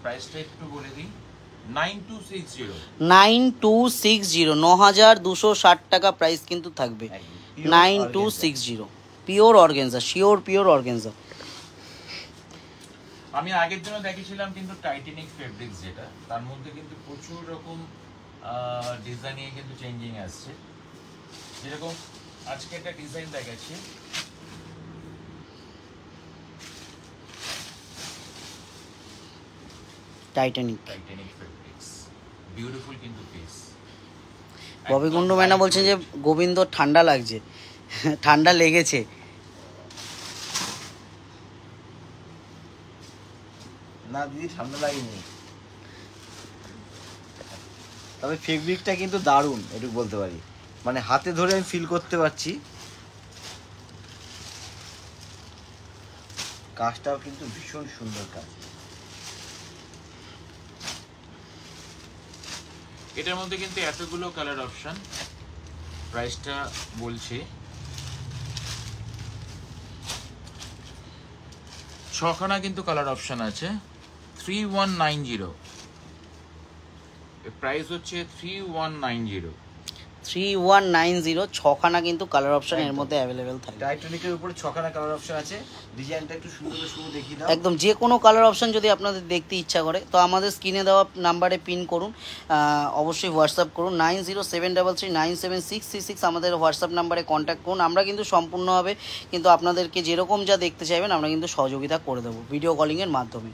প্রাইসটা একটু বলে দিই, 9260 9260 টাকা প্রাইস কিন্তু থাকবে। 9260 pure organza, sure pure organza. আমি আগের জন্য দেখেছিলাম কিন্তু টাইটানিক ফেব্রিক্স, যেটা তার মধ্যে কিন্তু প্রচুর রকম ডিজাইন নিয়ে কিন্তু চেঞ্জিং আসছে। যেরকম আজকে একটা ডিজাইন দেখাচ্ছি, টাইটানিক ফেব্রিক্স, বিউটিফুল কিন্তু পিস। ববি কুন্ডু ম্যানা বলছেন যে গোবিন্দ ঠান্ডা লাগছে। ঠান্ডা লেগেছে। না দিদি ঠান্ডা লাগেনি, তবে ফেব্রিকটা কিন্তু দারুণ, এটুকু বলতে পারি। মানে হাতে ধরে আমি ফিল করতে পারছি, কাজটাও কিন্তু ভীষণ সুন্দর কাজ। এটার মধ্যে কিন্তু এতগুলো কালার অপশন, প্রাইসটা বলছি 6খানা কিন্তু কালার অপশন আছে। 3190, প্রাইস হচ্ছে 3190। 3190, 6খানা কিন্তু কালার অপশন এর মধ্যে অ্যাভেলেবেল থাকে। টাইটানিকের উপরে 6খানা কালার অপশন আছে। ডিজাইনটা একটু সুন্দর করে শুরু দেখিয়ে দাও। একদম যে কোনো কালার অপশন যদি আপনাদের দেখতে ইচ্ছা করে তো আমাদের স্ক্রিনে দেওয়া নাম্বারে পিন করুন, অবশ্যই হোয়াটসঅ্যাপ করুন 9073339766, আমাদের হোয়াটসঅ্যাপ নাম্বারে কন্ট্যাক্ট করুন। আমরা কিন্তু সম্পূর্ণভাবে কিন্তু আপনাদেরকে যেরকম যা দেখতে চাইবেন আমরা কিন্তু সহযোগিতা করে দেবো ভিডিও কলিংয়ের মাধ্যমে।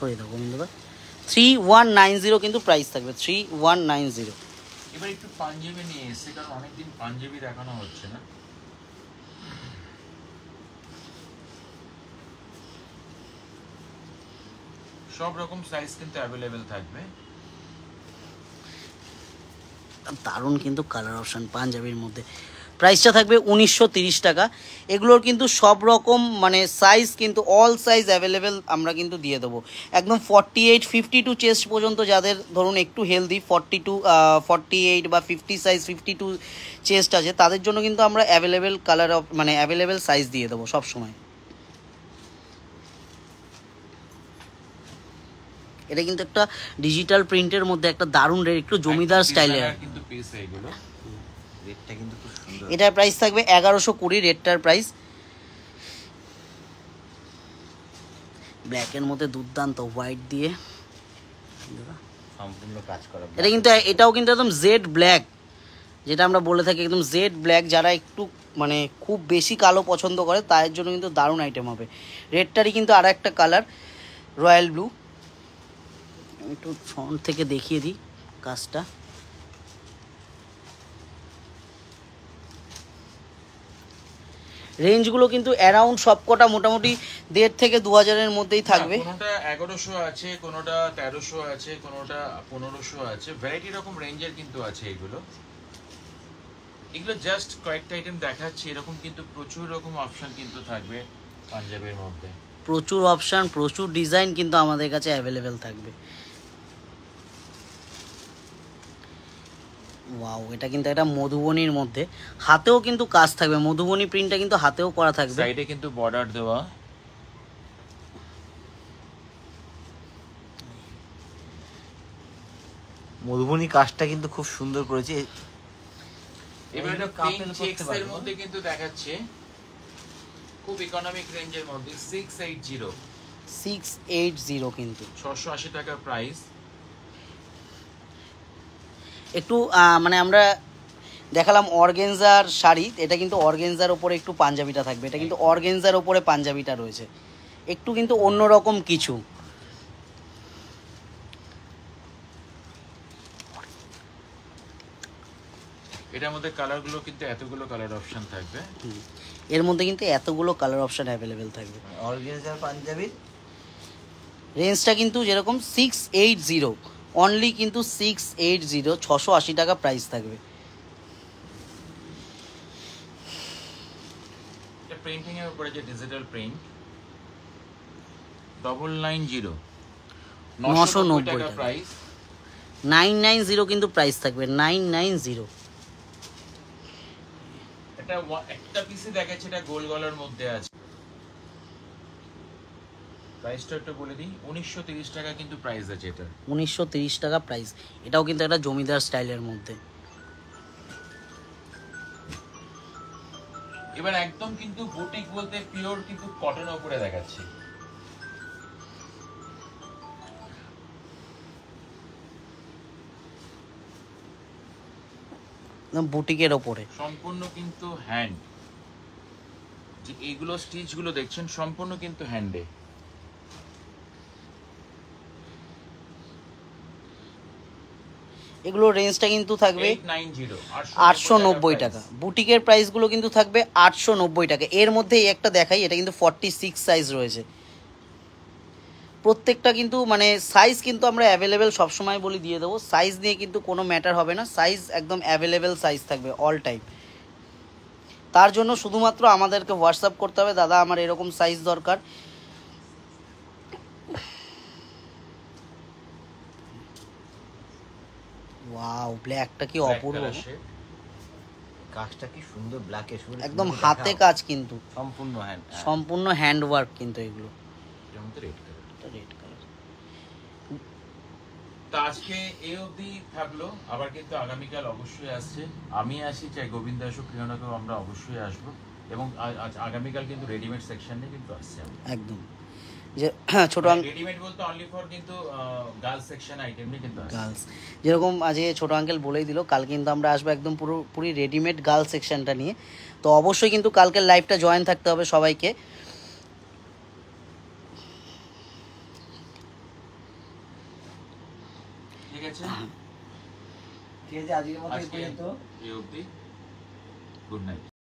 সরিয়ে দাও গোবিন্দদা। 3190 কিন্তু প্রাইস থাকবে, 3190। এবার একটু পাঞ্জাবি নিয়ে এসেছে, কারণ অনেকদিন পাঞ্জাবি দেখানো হচ্ছে না। সব রকম সাইজ কিন্তু অ্যাভেলেবেল থাকবে। দারুণ কিন্তু কালার অপশন পাঞ্জাবির মধ্যে। প্রাইসটা থাকবে 1930 টাকা। এগুলোর কিন্তু সব রকম মানে সাইজ কিন্তু অল সাইজ অ্যাভেলেবেল আমরা কিন্তু দিয়ে দেবো। একদম 48, 52 চেস্ট পর্যন্ত, যাদের ধরুন একটু হেলদি 42, 48 বা 50 সাইজ, 52 চেস্ট আছে, তাদের জন্য কিন্তু আমরা অ্যাভেলেবেল কালার মানে অ্যাভেলেবেল সাইজ দিয়ে দেবো সব সময়। এটা কিন্তু একটা ডিজিটাল প্রিন্টের মধ্যে একটা দারুণ একটু জমিদার স্টাইলের কিন্তু পিস এগুলো। রেটটা কিন্তু খুব সুন্দর। এটার প্রাইস থাকবে 1120, রেটটার প্রাইস। ব্ল্যাকের মধ্যে দুর্দান্ত হোয়াইট দিয়ে সম্পূর্ণ কাজ করা। এটা কিন্তু এটাও কিন্তু একদম জেড ব্ল্যাক, যেটা আমরা বলে থাকি একদম জেড ব্ল্যাক। যারা একটু মানে খুব বেশি কালো পছন্দ করে তাদের জন্য কিন্তু দারুণ আইটেম হবে। রেডটারই কিন্তু আর একটা কালার রয়্যাল ব্লু। একটু ফ্রন্ট থেকে দেখিয়ে দিই কাজটা। রেঞ্জগুলো কিন্তু অ্যারাউন্ড সবকটা মোটামুটি 1.5 থেকে 2000-এর মধ্যেই থাকবে। কোনোটা 1100 আছে, কোনোটা 1300 আছে, কোনোটা 1500 আছে, ভ্যারাইটি রকম রেঞ্জের কিন্তু আছে এগুলো। এগুলো জাস্ট কয়েকটা আইটেম দেখাচ্ছি, এরকম কিন্তু প্রচুর রকম অপশন কিন্তু থাকবে পাঞ্জাবের মধ্যে। প্রচুর অপশন, প্রচুর ডিজাইন কিন্তু আমাদের কাছে অ্যাভেলেবেল থাকবে। ওয়াও, এটা কিন্তু একটা মধুবনীর মধ্যে, হাতেও কিন্তু কাজ থাকবে। মধুবনী প্রিন্টটা কিন্তু হাতেও করা থাকবে। সাইডে কিন্তু বর্ডার দেওয়া। মধুবনী কাজটা কিন্তু খুব সুন্দর করেছে। এবার এটা পিঙ্ক চেকস এর মধ্যে কিন্তু দেখাচ্ছে, খুব ইকোনমিক রেঞ্জের মধ্যে 680 কিন্তু 680 টাকা প্রাইস। একটু মানে আমরা দেখালাম অর্গেনজার শাড়ি, এটা কিন্তু অর্গেনজার ওপরে একটু পাঞ্জাবিটা থাকবে। এটা কিন্তু অর্গেনজার ওপরে পাঞ্জাবিটা রয়েছে, একটু কিন্তু অন্যরকম কিছু। এটার মধ্যে কালারগুলো কিন্তু এতগুলো কালার অপশন থাকবে। এর মধ্যে কিন্তু এতগুলো কালার অপশন অ্যাভেলেবেল থাকবে। অর্গানজার পাঞ্জাবির রেঞ্জটা কিন্তু যেরকম 680, অনলি কিন্তু 680, 680 টাকা প্রাইস থাকবে। এটা প্রিন্টিং এর উপরে যে ডিজিটাল প্রিন্ট 990, 990 টাকা প্রাইস। 990 কিন্তু প্রাইস থাকবে, 990। এটা একটা পিসে দেখাচ্ছে, এটা গোল গলার মধ্যে আছে। প্রাইসটা একটু বলে দিই, 1930 টাকা কিন্তু প্রাইস আছে এটা। 1930 টাকা প্রাইস। এটাও কিন্তু একটা জমিদার স্টাইলের মধ্যে। এবার একদম কিন্তু বুটিক বলতে পিওর কিন্তু কটনের উপরে দেখাচ্ছি। একদম বুটিকের ওপরে। সম্পূর্ণ কিন্তু হ্যান্ড, যে এইগুলো স্টিচ গুলো দেখছেন সম্পূর্ণ কিন্তু হ্যান্ডে। এগুলো রেঞ্জটা কিন্তু থাকবে 890 890 টাকা। বুটিকের প্রাইসগুলো কিন্তু থাকবে 890 টাকা। এর মধ্যে এই একটা দেখাই, এটা কিন্তু 46 সাইজ রয়েছে। প্রত্যেকটা কিন্তু মানে সাইজ কিন্তু আমরা অ্যাভেলেবেল সবসময় বলি দিয়ে দেবো, সাইজ নিয়ে কিন্তু কোনো ম্যাটার হবে না, সাইজ একদম অ্যাভেলেবেল সাইজ থাকবে অল টাইম। তার জন্য শুধুমাত্র আমাদেরকে হোয়াটসঅ্যাপ করতে হবে, দাদা আমার এরকম সাইজ দরকার। ওয়াও, ব্ল্যাকটা কি অপূর্ব, কাজটা কি সুন্দর, ব্ল্যাকে একদম হাতে কাজ কিন্তু সম্পূর্ণ হ্যান্ড, সম্পূর্ণ হ্যান্ড ওয়ার্ক কিন্তু এগুলো। Red colour, red colour. তো আজকে এই অবধি থাকলো, আবার কিন্তু আগামীকাল অবশ্যই আসছে। আমি আসি, চাই গোবিন্দ আসুক, কেউ না কেউ আমরা অবশ্যই আসবো। এবং আগামীকাল কিন্তু রেডিমেড সেকশনে কিন্তু আসছে একদম, যে ছোট রেডিমেড বলতে অনলি ফর কিন্তু গার্লস সেকশন আইটেমই কিন্তু আসছে। গার্লস, যেরকম আজকে ছোট আঙ্কেল বলেই দিল, কাল কিন্তু আমরা আসবো একদম পুরোপুরি রেডিমেড গার্লস সেকশনটা নিয়ে। তো অবশ্যই কিন্তু কালকের লাইভটা জয়েন থাকতে হবে সবাইকে। ঠিক আছে, ঠিক আছে, আজকের মতো এই পর্যন্ত। এই অবধি, গুড নাইট।